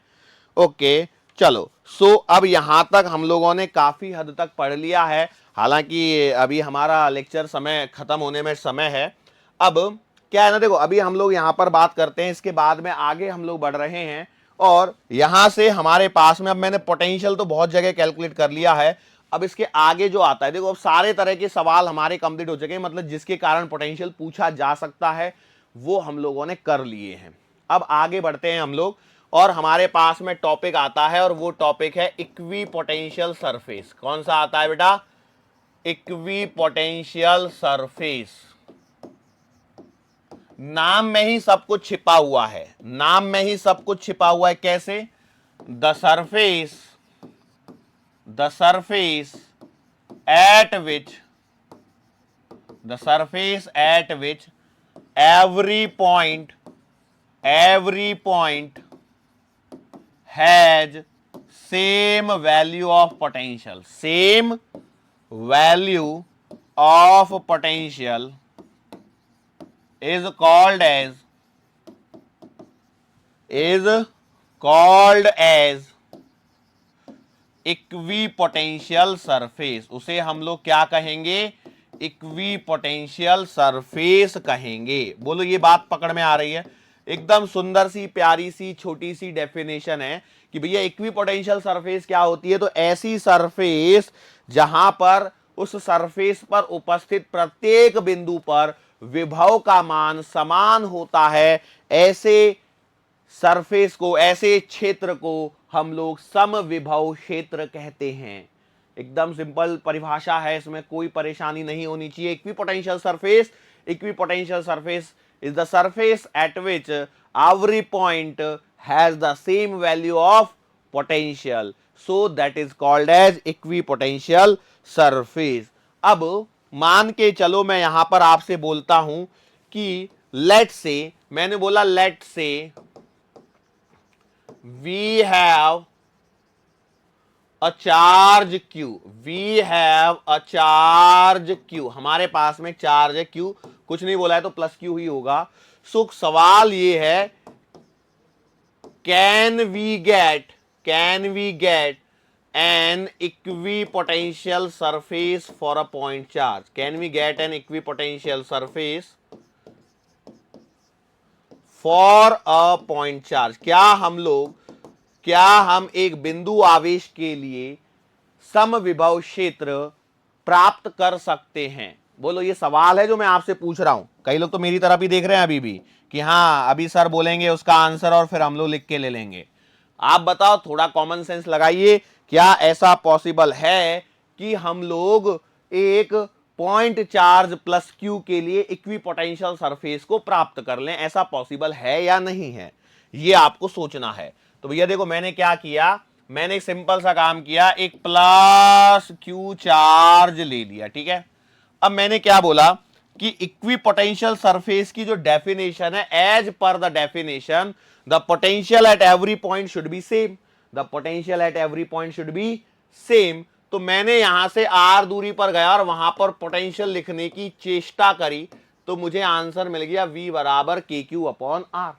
ओके चलो। सो अब यहां तक हम लोगों ने काफी हद तक पढ़ लिया है, हालांकि अभी हमारा लेक्चर समय खत्म होने में समय है। अब क्या है ना, देखो अभी हम लोग यहां पर बात करते हैं, इसके बाद में आगे हम लोग बढ़ रहे हैं, और यहां से हमारे पास में अब मैंने पोटेंशियल तो बहुत जगह कैलकुलेट कर लिया है। अब इसके आगे जो आता है, देखो अब सारे तरह के सवाल हमारे कंप्लीट हो चुके हैं, मतलब जिसके कारण पोटेंशियल पूछा जा सकता है वो हम लोगों ने कर लिए हैं। अब आगे बढ़ते हैं हम लोग, और हमारे पास में टॉपिक आता है, और वो टॉपिक है इक्वी पोटेंशियल सरफेस। कौन सा आता है बेटा? Equi potential surface. नाम में ही सब कुछ छिपा हुआ है, नाम में ही सब कुछ छिपा हुआ है। कैसे? The surface at which every point every point has same value of potential. Same value of potential is called as equipotential surface. उसे हम लोग क्या कहेंगे? इक्विपोटेंशियल सरफेस कहेंगे. बोलो ये बात पकड़ में आ रही है? एकदम सुंदर सी प्यारी सी छोटी सी डेफिनेशन है कि भैया इक्विपोटेंशियल सरफेस क्या होती है. तो ऐसी सरफेस जहां पर उस सरफेस पर उपस्थित प्रत्येक बिंदु पर विभव का मान समान होता है, ऐसे सरफेस को, ऐसे क्षेत्र को हम लोग समविभव क्षेत्र कहते हैं. एकदम सिंपल परिभाषा है, इसमें कोई परेशानी नहीं होनी चाहिए. Equipotential surface is the surface at which every point has the same value of potential, so that is called as equipotential surface. अब मान के चलो मैं यहां पर आपसे बोलता हूं कि लेट से, मैंने बोला लेट से we have a charge q. We have a charge q. हमारे पास में चार्ज है q, कुछ नहीं बोला है तो प्लस q ही होगा. सो सवाल ये है, can we get an equipotential surface for a point charge? Can we get an equipotential surface for a point charge? क्या हम एक बिंदु आवेश के लिए समविभव क्षेत्र प्राप्त कर सकते हैं? बोलो, ये सवाल है जो मैं आपसे पूछ रहा हूं. कई लोग तो मेरी तरफ ही देख रहे हैं अभी भी कि हाँ अभी सर बोलेंगे उसका आंसर और फिर हम लोग लिख के ले लेंगे. आप बताओ, थोड़ा कॉमन सेंस लगाइए. क्या ऐसा पॉसिबल है कि हम लोग एक पॉइंट चार्ज प्लस क्यू के लिए इक्विपोटेंशियल सरफेस को प्राप्त कर लें? ऐसा पॉसिबल है या नहीं है, ये आपको सोचना है. तो भैया देखो, मैंने क्या किया, मैंने एक सिंपल सा काम किया, एक प्लस क्यू चार्ज ले लिया. ठीक है, अब मैंने क्या बोला कि इक्विपोटेंशियल सरफेस की जो डेफिनेशन है, as per the definition the potential at every point should be same. The potential at every point should be same. तो मैंने यहां से आर दूरी पर गया और वहां पर पोटेंशियल लिखने की चेष्टा करी, तो मुझे आंसर मिल गया v बराबर के क्यू अपॉन आर.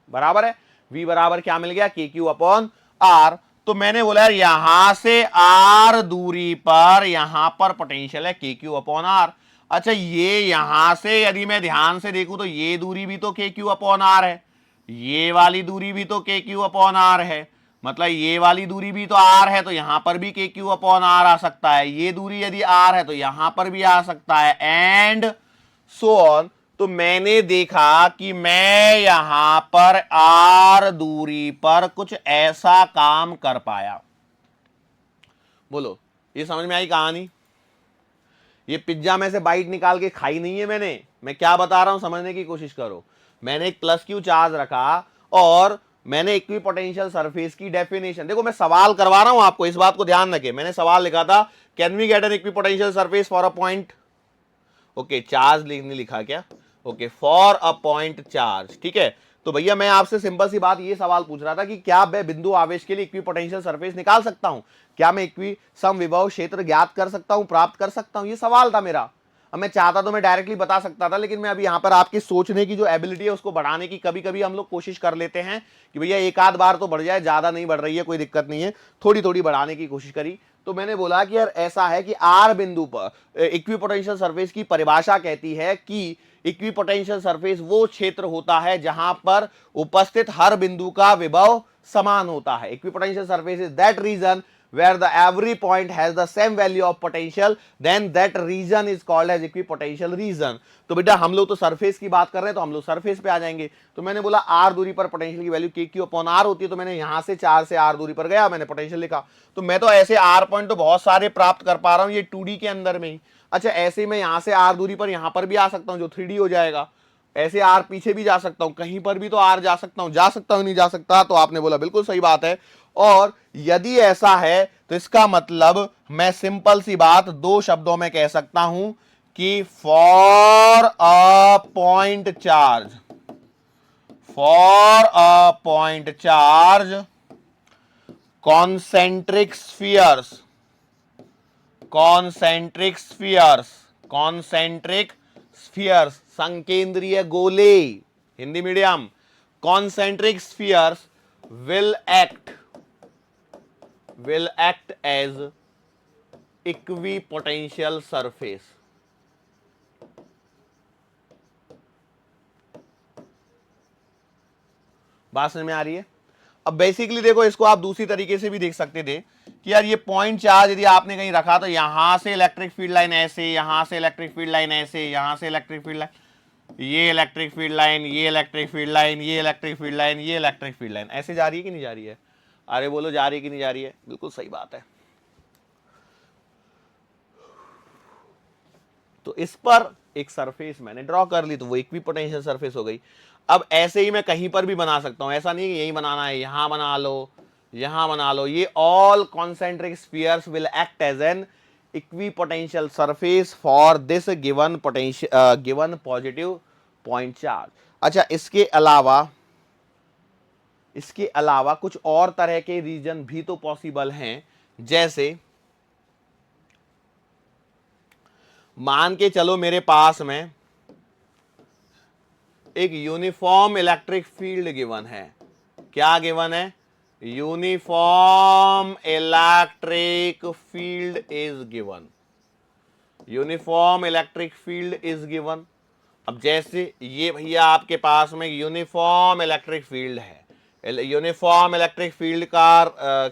बराबर है, v बराबर क्या मिल गया? के क्यू अपॉन आर. तो मैंने बोला यार यहां से आर दूरी पर यहां पर पोटेंशियल है के क्यू अपॉन आर. अच्छा, ये यहां से यदि मैं ध्यान से देखूं तो ये दूरी भी तो के क्यू अपॉन आर है, ये वाली दूरी भी तो के क्यू अपॉन आर है, मतलब ये वाली दूरी भी तो आर है, तो यहां पर भी के क्यू अपॉन आर आ सकता है. ये दूरी यदि आर है तो यहां पर भी आ सकता है, एंड सो ऑन. तो मैंने देखा कि मैं यहां पर आर दूरी पर कुछ ऐसा काम कर पाया. बोलो, ये समझ में आई कहानी? ये पिज्जा में से बाइट निकाल के खाई नहीं है मैंने. मैं क्या बता रहा हूं, समझने की कोशिश करो. मैंने एक प्लस क्यू चार्ज रखा और मैंने इक्विपोटेंशियल सरफेस की डेफिनेशन, देखो मैं सवाल करवा रहा हूं आपको, इस बात को ध्यान रखें. मैंने सवाल लिखा था, can we get an equipotential surface for a point, okay, charge नहीं लिखा क्या, okay, for a point charge. ठीक है, तो भैया मैं आपसे सिंपल सी बात ये सवाल पूछ रहा था कि क्या मैं बिंदु आवेश के लिए इक्विपोटेंशियल सरफेस निकाल सकता हूं? क्या मैं इक्वी समविभव क्षेत्र ज्ञात कर सकता हूं, प्राप्त कर सकता हूं? ये सवाल था मेरा. अब मैं चाहता तो मैं डायरेक्टली बता सकता था, लेकिन मैं अभी यहां पर आपकी सोचने की जो एबिलिटी है उसको बढ़ाने की कभी कभी हम लोग कोशिश कर लेते हैं कि भैया एक आध बार तो बढ़ जाए, ज्यादा नहीं बढ़ रही है, कोई दिक्कत नहीं है, थोड़ी थोड़ी बढ़ाने की कोशिश करी. तो मैंने बोला कि यार ऐसा है कि आर बिंदु पर इक्विपोटेंशियल सरफेस की परिभाषा कहती है कि इक्विपोटेंशियल सरफेस वो क्षेत्र होता है जहां पर उपस्थित हर बिंदु का विभव समान होता है. Equipotential surface is that region where the every point has the same value of potential, then that region is called as equipotential region. तो बेटा हम लोग तो सरफेस की बात कर रहे हैं, तो हम लोग सरफेस पे आ जाएंगे. तो मैंने बोला आर दूरी पर पोटेंशियल की वैल्यू के क्यू अपॉन आर होती है, तो मैंने यहां से 4 से आर दूरी पर गया, मैंने पोटेंशियल लिखा. तो मैं तो ऐसे आर पॉइंट तो बहुत सारे प्राप्त कर पा रहा हूं ये 2D के अंदर में ही. अच्छा, ऐसे मैं यहां से आर दूरी पर यहां पर भी आ सकता हूं जो 3D हो जाएगा. ऐसे आर पीछे भी जा सकता हूं, कहीं पर भी तो आर जा सकता हूं, नहीं जा सकता? तो आपने बोला बिल्कुल सही बात है. और यदि ऐसा है तो इसका मतलब मैं सिंपल सी बात 2 शब्दों में कह सकता हूं कि for a point charge, for a point charge concentric spheres, concentric spheres, concentric spheres, संकेंद्रीय गोले, Hindi medium, concentric spheres will act as equipotential surface. बात समझ में आ रही है? अब बेसिकली देखो, इसको आप दूसरी तरीके से भी देख सकते थे कि यार ये पॉइंट चार्ज यदि आपने कहीं रखा तो यहां से इलेक्ट्रिक फील्ड लाइन ऐसे, यहां से इलेक्ट्रिक फील्ड लाइन ऐसे, यहां से इलेक्ट्रिक फील्ड लाइन, ये इलेक्ट्रिक फील्ड लाइन, ये इलेक्ट्रिक फील्ड लाइन, ये इलेक्ट्रिक फील्ड लाइन, ये इलेक्ट्रिक फील्ड लाइन, ऐसे जा रही है कि नहीं जा रही है? अरे बोलो, जा रही है कि नहीं जा रही है? बिल्कुल सही बात है। तो इस पर एक सरफेस मैंने ड्रॉ कर ली, तो वो इक्विपोटेंशियल सरफेस हो गई। अब ऐसे ही मैं कहीं पर भी बना सकता हूं, ऐसा नहीं है कि यही बनाना है, यहां बना लो, यहां बना लो। ये all concentric spheres will act as an equipotential surface for this given potential given positive point charge. अच्छा, इसके अलावा कुछ और तरह के रीजन भी तो पॉसिबल हैं, जैसे मान के चलो मेरे पास में एक यूनिफॉर्म इलेक्ट्रिक फील्ड गिवन है। क्या गिवन है? Uniform electric field is given, uniform electric field is given. अब जैसे ये भैया आपके पास में यूनिफॉर्म इलेक्ट्रिक फील्ड है, यूनिफॉर्म इलेक्ट्रिक फील्ड का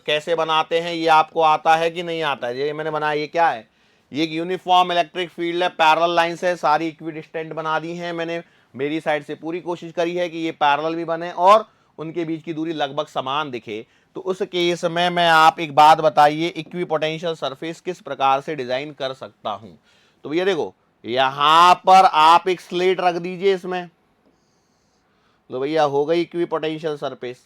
कैसे बनाते हैं ये आपको आता है कि नहीं आता है? ये मैंने बनाया, ये क्या है? ये यूनिफॉर्म इलेक्ट्रिक फील्ड है, पैरेलल लाइंस है, सारी इक्विडिस्टेंट बना दी हैं मैंने, मेरी साइड से पूरी कोशिश करी है कि ये पैरेलल भी बने और उनके बीच की दूरी लगभग समान दिखे। तो उस केस में मैं, आप एक बात बताइए, इक्विपोटेंशियल सरफेस किस प्रकार से डिजाइन कर सकता हूं? तो भैया देखो, यहां पर आप एक स्लेट रख दीजिए इसमें, तो भैया हो गई इक्विपोटेंशियल सरफेस।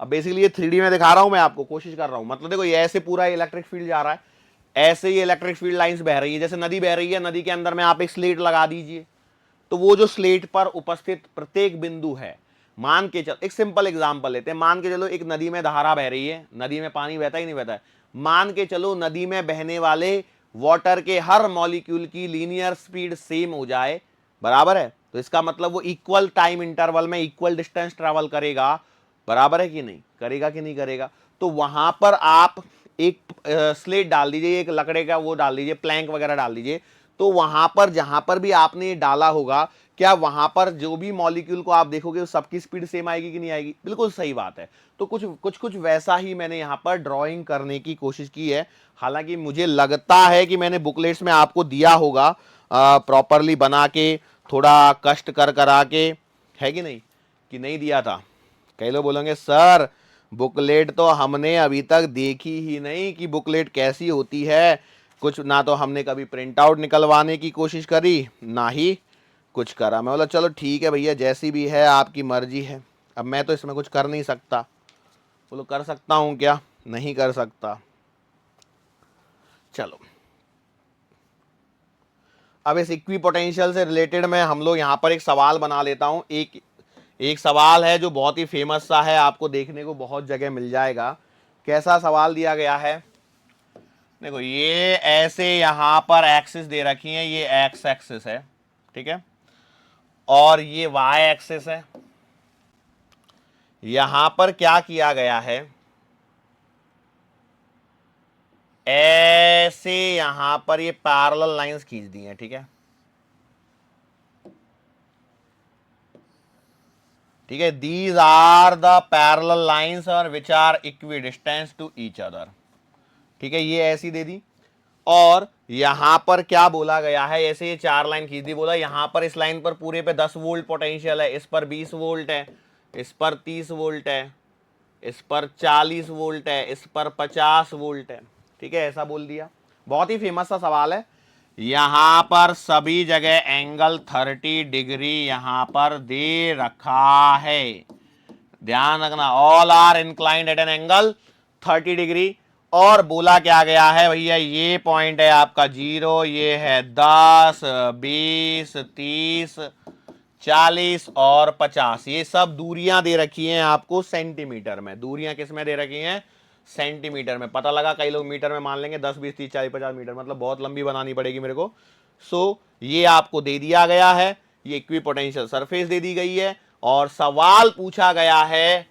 अब बेसिकली ये 3D में दिखा रहा हूं मैं आपको, कोशिश कर रहा हूं, मतलब देखो ये ऐसे पूरा इलेक्ट्रिक फील्ड जा रहा है, ऐसे ही इलेक्ट्रिक फील्ड लाइंस बह रही है, जैसे नदी बह रही है, नदी के अंदर में आप एक स्लेट लगा दीजिए, तो वो जो स्लेट पर उपस्थित प्रत्येक बिंदु है, मान के चलो एक सिंपल एग्जांपल लेते हैं, मान के चलो एक नदी में धारा बह रही है, नदी में पानी बहता ही नहीं बहता है, मान के चलो नदी में बहने वाले वाटर के हर मॉलिक्यूल की लीनियर स्पीड सेम हो जाए, बराबर है, तो इसका मतलब वो इक्वल टाइम इंटरवल में इक्वल डिस्टेंस ट्रेवल करेगा, बराबर है कि नहीं? करेगा कि नहीं करेगा? तो वहां पर आप एक स्लेट डाल दीजिए, एक लकड़े का वो डाल दीजिए, प्लैंक वगैरह डाल दीजिए, तो वहां पर जहां पर भी आपने डाला होगा, क्या वहां पर जो भी मॉलिक्यूल को आप देखोगे सबकी स्पीड सेम आएगी कि नहीं आएगी? बिल्कुल सही बात है। तो कुछ वैसा ही मैंने यहां पर ड्राइंग करने की कोशिश की है। हालांकि मुझे लगता है कि मैंने बुकलेट्स में आपको दिया होगा प्रॉपरली बना के, थोड़ा कष्ट कर करा के, है कि नहीं? कि नहीं दिया था? कई लोग बोलेंगे सर बुकलेट तो हमने अभी तक देखी ही नहीं कि बुकलेट कैसी होती है, कुछ ना तो हमने कभी प्रिंट आउट निकलवाने की कोशिश करी, ना ही कुछ करा। मैं बोला चलो ठीक है भैया, जैसी भी है आपकी मर्जी है, अब मैं तो इसमें कुछ कर नहीं सकता। बोलो कर सकता हूं क्या? नहीं कर सकता। चलो, अब इस इक्विपोटेंशियल से रिलेटेड मैं हम लोग यहां पर एक सवाल बना लेता हूं। एक सवाल है जो बहुत ही फेमस सा है, आपको देखने को बहुत जगह मिल जाएगा। कैसा सवाल दिया गया है? देखो, ये ऐसे यहां पर एक्सिस दे रखी है, ये एक्स एक्सिस है, ठीक है, और ये वाई एक्सिस है। यहां पर क्या किया गया है, ऐसे यहां पर ये पैरेलल लाइंस खींच दी हैं, ठीक है, ठीक है, these are the parallel lines और which are equidistance to each other, ठीक है, ये ऐसी दे दी। और यहां पर क्या बोला गया है, ऐसे ये 4 लाइन खींच दी, बोला यहां पर इस लाइन पर पूरे पे 10 वोल्ट पोटेंशियल है, इस पर 20 वोल्ट है, इस पर 30 वोल्ट है, इस पर 40 वोल्ट है, इस पर 50 वोल्ट है, ठीक है, ऐसा बोल दिया। बहुत ही फेमस सा सवाल है। यहां पर सभी जगह एंगल 30 डिग्री यहां पर दे रखा है, ध्यान रखना, all are inclined at an angle 30 degree. और बोला क्या गया है भैया, ये पॉइंट है आपका 0, ये है 10, 20, 30, 40 और 50, ये सब दूरियां दे रखी हैं आपको सेंटीमीटर में। दूरियां किस में दे रखी हैं? सेंटीमीटर में। पता लगा कई लोग मीटर में मान लेंगे, 10 20 30 40 50 मीटर, मतलब बहुत लंबी बनानी पड़ेगी मेरे को। सो ये आपको दे दिया गया है, ये इक्विपोटेंशियल सरफेस दे दी गई है, और सवाल पूछा गया है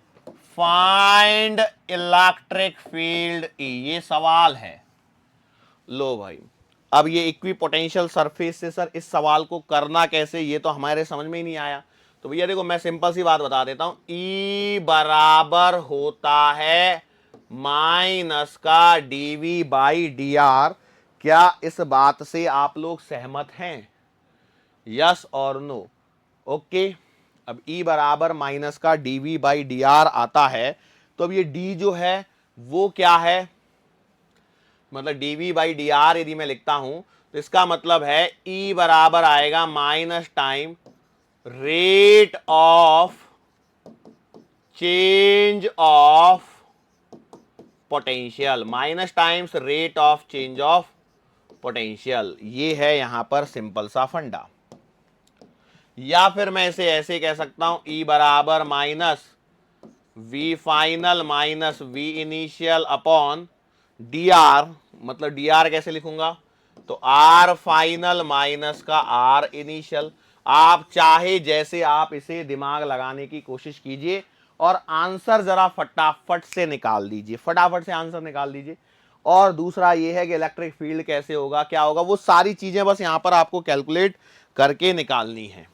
फाइंड इलेक्ट्रिक फील्ड ई, ये सवाल है। लो भाई, अब ये इक्विपोटेंशियल सरफेस से सर इस सवाल को करना कैसे, ये तो हमारे समझ में ही नहीं आया। तो भैया देखो, मैं सिंपल सी बात बता देता हूं, ई बराबर होता है माइनस का डीवी बाई डी आर। क्या इस बात से आप लोग सहमत हैं? यस और नो? ओके। अब ई बराबर माइनस का डीवी बाई डी आर आता है, तो अब ये डी जो है वो क्या है, मतलब डीवी बाई डी आर यदि मैं लिखता हूं तो इसका मतलब है ई बराबर आएगा minus time rate of change of potential, minus times rate of change of potential. ये है यहां पर सिंपल सा फंडा। या फिर मैं इसे ऐसे कह सकता हूं, ई बराबर minus V final minus V initial upon d r. मतलब डी आर कैसे लिखूंगा, तो आर फाइनल माइनस का आर इनिशियल। आप चाहे जैसे आप इसे दिमाग लगाने की कोशिश कीजिए और आंसर जरा फटाफट से निकाल दीजिए, फटाफट से आंसर निकाल दीजिए। और दूसरा ये है कि इलेक्ट्रिक फील्ड कैसे होगा, क्या होगा, वो सारी चीजें बस यहां पर आपको कैलकुलेट करके निकालनी है।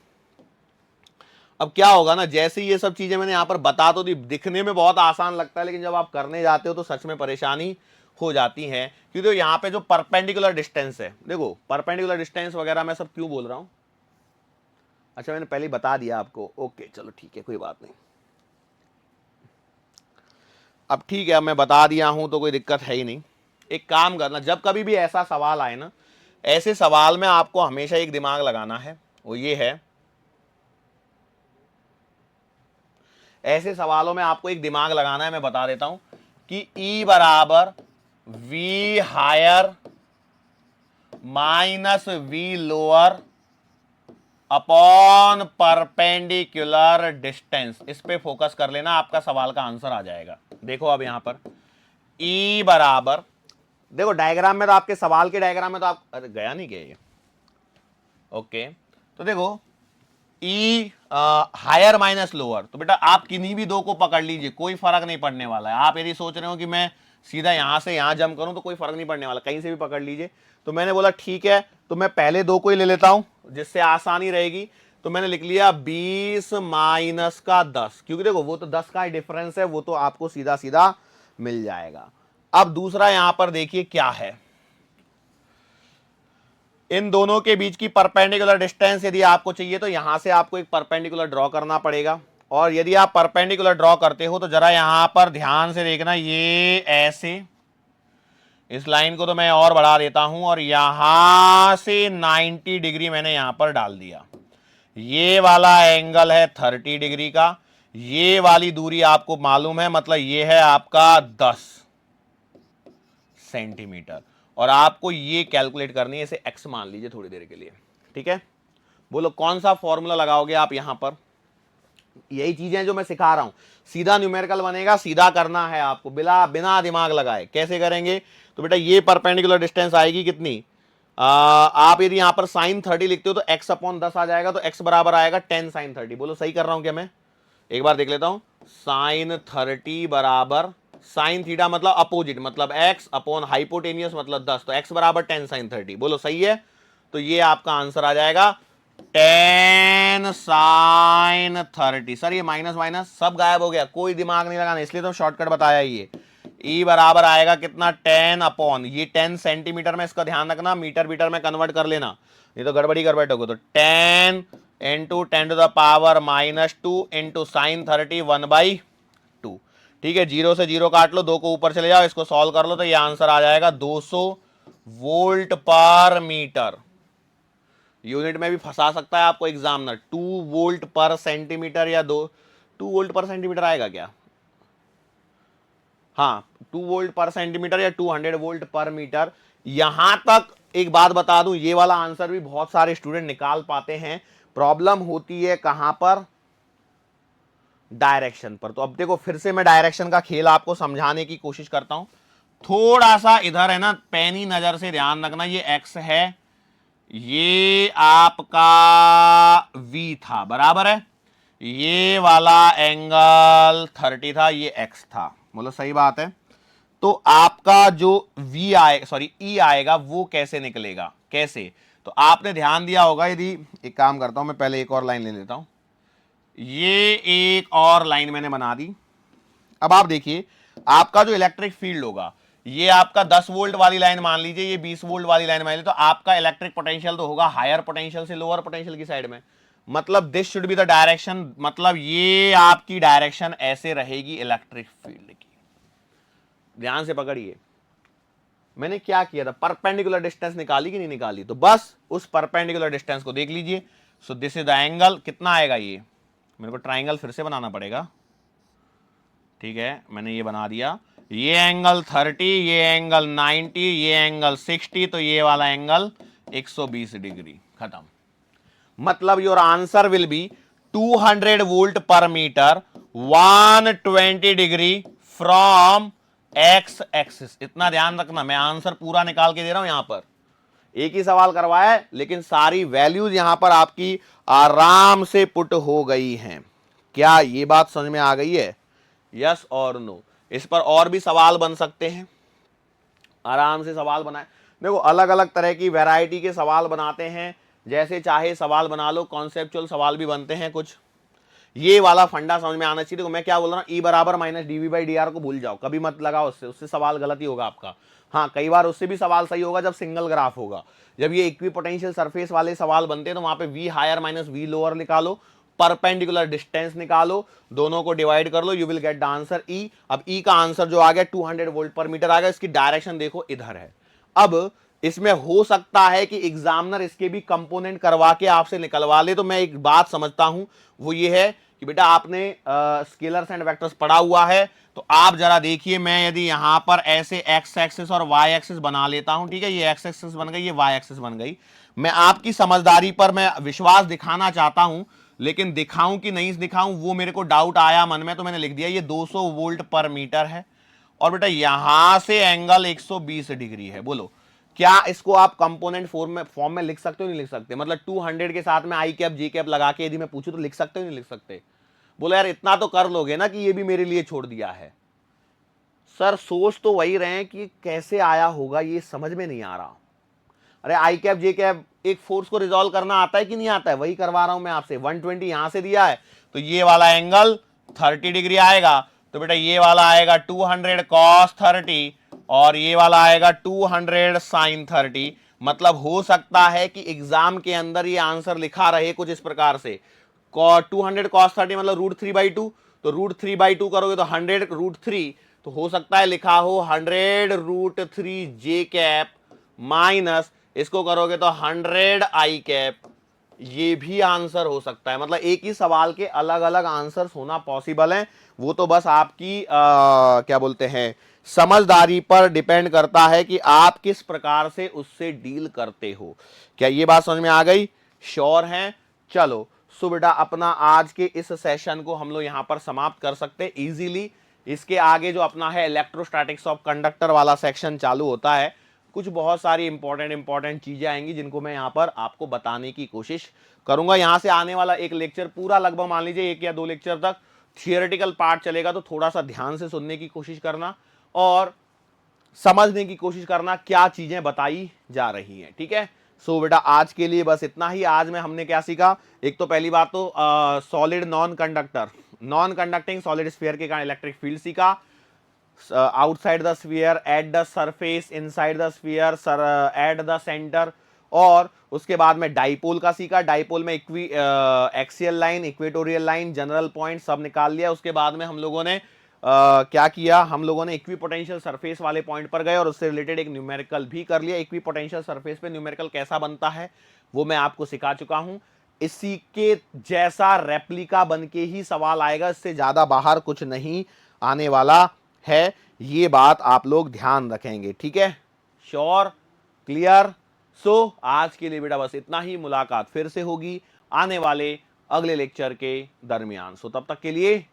अब क्या होगा ना, जैसे ये सब चीजें मैंने यहां पर बता तो दी, दिखने में बहुत आसान लगता है, लेकिन जब आप करने जाते हो तो सच में परेशानी हो जाती है। क्योंकि यहाँ पे जो परपेंडिकुलर डिस्टेंस है, देखो परपेंडिकुलर डिस्टेंस वगैरह मैं सब क्यों बोल रहा हूं, अच्छा मैंने पहले बता दिया आपको, ओके चलो ठीक है कोई बात नहीं। अब ठीक है, अब मैं बता दिया हूं तो कोई दिक्कत है ही नहीं। एक काम करना, जब कभी भी ऐसा सवाल आए ना, ऐसे सवाल में आपको हमेशा एक दिमाग लगाना है, वो ये है, ऐसे सवालों में आपको एक दिमाग लगाना है, मैं बता देता हूं कि E बराबर V higher minus V lower upon perpendicular distance, इस पे फोकस कर लेना, आपका सवाल का आंसर आ जाएगा। देखो अब यहां पर E बराबर, देखो डायग्राम में तो आपके सवाल के डायग्राम में तो आप, अरे गया नहीं क्या ये, ओके। तो देखो ई हायर माइनस लोअर, तो बेटा आप किन्हीं भी दो को पकड़ लीजिए, कोई फर्क नहीं पड़ने वाला है। आप यदि सोच रहे हो कि मैं सीधा यहां से यहां जंप करूं तो कोई फर्क नहीं पड़ने वाला, कहीं से भी पकड़ लीजिए। तो मैंने बोला ठीक है, तो मैं पहले दो को ही ले लेता हूं जिससे आसानी रहेगी। तो मैंने लिख लिया 20 माइनस का 10, क्योंकि देखो वो तो 10 का ही डिफरेंस है, वो तो आपको सीधा सीधा मिल जाएगा। अब दूसरा यहां पर देखिए क्या है, इन दोनों के बीच की परपेंडिकुलर डिस्टेंस यदि आपको चाहिए तो यहां से आपको एक परपेंडिकुलर ड्रॉ करना पड़ेगा। और यदि आप परपेंडिकुलर ड्रॉ करते हो तो जरा यहां पर ध्यान से देखना, ये ऐसे, इस लाइन को तो मैं और बढ़ा देता हूं, और यहां से 90 डिग्री मैंने यहां पर डाल दिया। ये वाला एंगल है 30 डिग्री का, ये वाली दूरी आपको मालूम है, मतलब ये है आपका 10 सेंटीमीटर, और आपको ये कैलकुलेट करनी है, इसे x मान लीजिए थोड़ी देर के लिए, ठीक है। बोलो कौन सा फॉर्मूला लगाओगे आप यहां पर, यही चीजें जो मैं सिखा रहा हूं, सीधा न्यूमेरिकल बनेगा, सीधा करना है आपको, बिना दिमाग लगाए। कैसे करेंगे, तो बेटा ये परपेंडिकुलर डिस्टेंस आएगी कितनी, आप यदि यहां पर साइन 30 लिखते हो तो x अपॉन 10 आ जाएगा, तो x बराबर आएगा 10 साइन 30। बोलो सही कर रहा हूं क्या मैं, एक बार देख लेता हूं, साइन 30 बराबर साइन थीटा मतलब अपोजिट, मतलब x अपॉन हाइपोटेनियस मतलब 10, तो x बराबर 10 साइन 30। बोलो सही है, तो ये आपका आंसर आ जाएगा 10 साइन 30। सर ये माइनस माइनस सब गायब हो गया, कोई दिमाग नहीं लगाना, इसलिए तो शॉर्टकट बताया ये। E बराबर आएगा कितना, 10 अपॉन, ये 10 सेंटीमीटर में, इसका ध्यान रखना, मीटर मीटर में कन्वर्ट कर लेना, नहीं तो गड़बड़ी कर बैठोगे। तो 10 into 10 to the power -2 into sine 30 1/2। ठीक है, 0 से 0 काट लो, 2 को ऊपर चले जाओ, इसको सॉल्व कर लो, तो ये आंसर आ जाएगा 200 वोल्ट पर मीटर। यूनिट में भी फंसा सकता है आपको एग्जामिनर, 2 वोल्ट पर सेंटीमीटर, या 2 वोल्ट पर सेंटीमीटर आएगा क्या, हाँ 2 वोल्ट पर सेंटीमीटर या 200 वोल्ट पर मीटर। यहां तक एक बात बता दूं, ये वाला आंसर भी बहुत सारे स्टूडेंट निकाल पाते हैं, प्रॉब्लम होती है कहां पर, डायरेक्शन पर। तो अब देखो फिर से मैं डायरेक्शन का खेल आपको समझाने की कोशिश करता हूं। थोड़ा सा इधर है ना, पैनी नजर से ध्यान रखना, ये एक्स है, ये आपका v था, बराबर है, ये वाला एंगल 30 था, ये x था, बोलो सही बात है। तो आपका जो v आएगा, सॉरी e आएगा, वो कैसे निकलेगा, कैसे, तो आपने ध्यान दिया होगा, यदि एक काम करता हूं मैं, पहले एक और लाइन ले लेता हूं, ये एक और लाइन मैंने बना दी। अब आप देखिए आपका जो इलेक्ट्रिक फील्ड होगा, ये आपका 10 वोल्ट वाली लाइन मान लीजिए, ये 20 वोल्ट वाली लाइन मान लीजिए, तो आपका इलेक्ट्रिक पोटेंशियल तो होगा हायर पोटेंशियल से लोअर पोटेंशियल की साइड में। मतलब this should be the direction, मतलब ये आपकी डायरेक्शन ऐसे रहेगी इलेक्ट्रिक फील्ड की। ध्यान से पकड़िए, मैंने क्या किया था, परपेंडिकुलर डिस्टेंस निकाली कि नहीं निकाली, तो बस उस परपेंडिकुलर डिस्टेंस को देख लीजिए। So this is the angle, कितना आएगा, ये मेरे को ट्राइंगल फिर से बनाना पड़ेगा, ठीक है, मैंने ये बना दिया, ये एंगल 30, ये एंगल 90, ये एंगल 60, तो ये वाला एंगल 120 डिग्री, खत्म। मतलब your answer will be 200 volt per metre 120 degree from X axis. इतना ध्यान रखना, मैं आंसर पूरा निकाल के दे रहा हूं, यहां पर एक ही सवाल करवाया है, लेकिन सारी वैल्यूज यहां पर आपकी आराम से पुट हो गई हैं। क्या ये बात समझ में आ गई है, यस और नो? इस पर और भी सवाल बन सकते हैं, आराम से सवाल बनाए। देखो अलग अलग तरह की वैरायटी के सवाल बनाते हैं, जैसे चाहे सवाल बना लो, कॉन्सेप्चुअल सवाल भी बनते हैं कुछ। ये वाला फंडा समझ में आना चाहिए। देखो मैं क्या बोल रहा हूँ, ई बराबर minus d V by d r को भूल जाओ, कभी मत लगाओ, उससे सवाल गलत ही होगा आपका। हाँ कई बार उससे भी सवाल सही होगा जब सिंगल ग्राफ होगा। जब ये इक्वी पोटेंशियल सरफेस वाले सवाल बनते हैं तो वहां पे V higher minus V lower निकालो, परपेंडिकुलर डिस्टेंस निकालो, दोनों को डिवाइड कर लो, you will get the answer E. अब ई का आंसर जो आ गया 200 वोल्ट पर मीटर आ गया, इसकी डायरेक्शन देखो इधर है। अब इसमें हो सकता है कि एग्जामिनर इसके भी कंपोनेंट करवा के आपसे निकलवा ले। तो मैं एक बात समझता हूं, वो ये है कि बेटा आपने स्केलर्स एंड वेक्टर्स पढ़ा हुआ है, तो आप जरा देखिए, मैं यदि यहां पर ऐसे एक्स एक्सिस और वाई एक्सिस बना लेता हूं, ठीक है, ये एक्स एक्सिस बन गई, ये वाई एक्सिस बन गई। मैं आपकी समझदारी पर मैं विश्वास दिखाना चाहता हूं, लेकिन दिखाऊं कि नहीं दिखाऊं वो मेरे को डाउट आया मन में, तो मैंने लिख दिया ये 200 वोल्ट पर मीटर है, और बेटा यहां से एंगल 120 डिग्री है। बोलो क्या इसको आप कंपोनेंट फॉर्म में लिख सकते हो, नहीं लिख सकते? मतलब 200 के साथ में आई कैप जे कैप लगा के यदि मैं पूछूं तो लिख सकते हो, नहीं लिख सकते? बोलो यार इतना तो कर लोगे ना कि ये भी मेरे लिए छोड़ दिया है। सर सोच तो वही रहे हैं कि कैसे आया होगा, ये समझ में नहीं आ रहा। अरे आई कैप जे कैप एक फोर्स को रिजॉल्व करना आता है कि नहीं आता है, वही करवा रहा हूं मैं आपसे। 120 यहां से दिया है तो ये वाला एंगल 30 डिग्री आएगा, तो बेटा ये वाला आएगा 200 cos 30 और ये वाला आएगा 200 sin 30। मतलब हो सकता है कि एग्जाम के अंदर ये आंसर लिखा रहे कुछ इस प्रकार से, 200 cos 30 मतलब √3/2, तो √3/2 करोगे तो 100 √3, तो हो सकता है लिखा हो 100 √3 जे कैप माइनस इसको करोगे तो 100 आई कैप। ये भी आंसर हो सकता है। मतलब एक ही सवाल के अलग अलग आंसर्स होना पॉसिबल है। वो तो बस आपकी क्या बोलते हैं, समझदारी पर डिपेंड करता है कि आप किस प्रकार से उससे डील करते हो। क्या ये बात समझ में आ गई? श्योर हैं? चलो सो बेटा अपना आज के इस सेशन को हम लोग यहां पर समाप्त कर सकते हैं इजीली। इसके आगे जो अपना है इलेक्ट्रोस्टैटिक्स ऑफ कंडक्टर वाला सेक्शन चालू होता है। कुछ बहुत सारी इंपॉर्टेंट चीजें आएंगी जिनको मैं यहां पर आपको बताने की कोशिश करूंगा। यहां से आने वाला एक लेक्चर पूरा लगभग मान लीजिए 1 या 2 लेक्चर तक थियोरेटिकल पार्ट चलेगा, तो थोड़ा सा ध्यान से सुनने की कोशिश करना और समझने की कोशिश करना क्या चीजें बताई जा रही हैं, ठीक है। सो बेटा आज के लिए बस इतना ही। आज में हमने क्या सीखा, एक तो पहली बात तो solid non conducting solid sphere के कारण इलेक्ट्रिक फील्ड सीखा, outside the sphere, at the surface, inside the sphere, at the centre, और उसके बाद में डाइपोल का सीखा। डाइपोल में axial line, equatorial line, general point सब निकाल लिया। उसके बाद में हम लोगों ने क्या किया, हम लोगों ने इक्विपोटेंशियल सरफेस वाले पॉइंट पर गए और उससे रिलेटेड एक न्यूमेरिकल भी कर लिया। इक्विपोटेंशियल सरफेस पे न्यूमेरिकल कैसा बनता है वो मैं आपको सिखा चुका हूं। इसी के जैसा रेप्लिका बन के ही सवाल आएगा, इससे ज्यादा बाहर कुछ नहीं आने वाला है। ये बात आप लोग ध्यान रखेंगे, ठीक है? श्योर? क्लियर? सो आज के लिए बेटा बस इतना ही। मुलाकात फिर से होगी आने वाले अगले लेक्चर के दरमियान। सो तब तक के लिए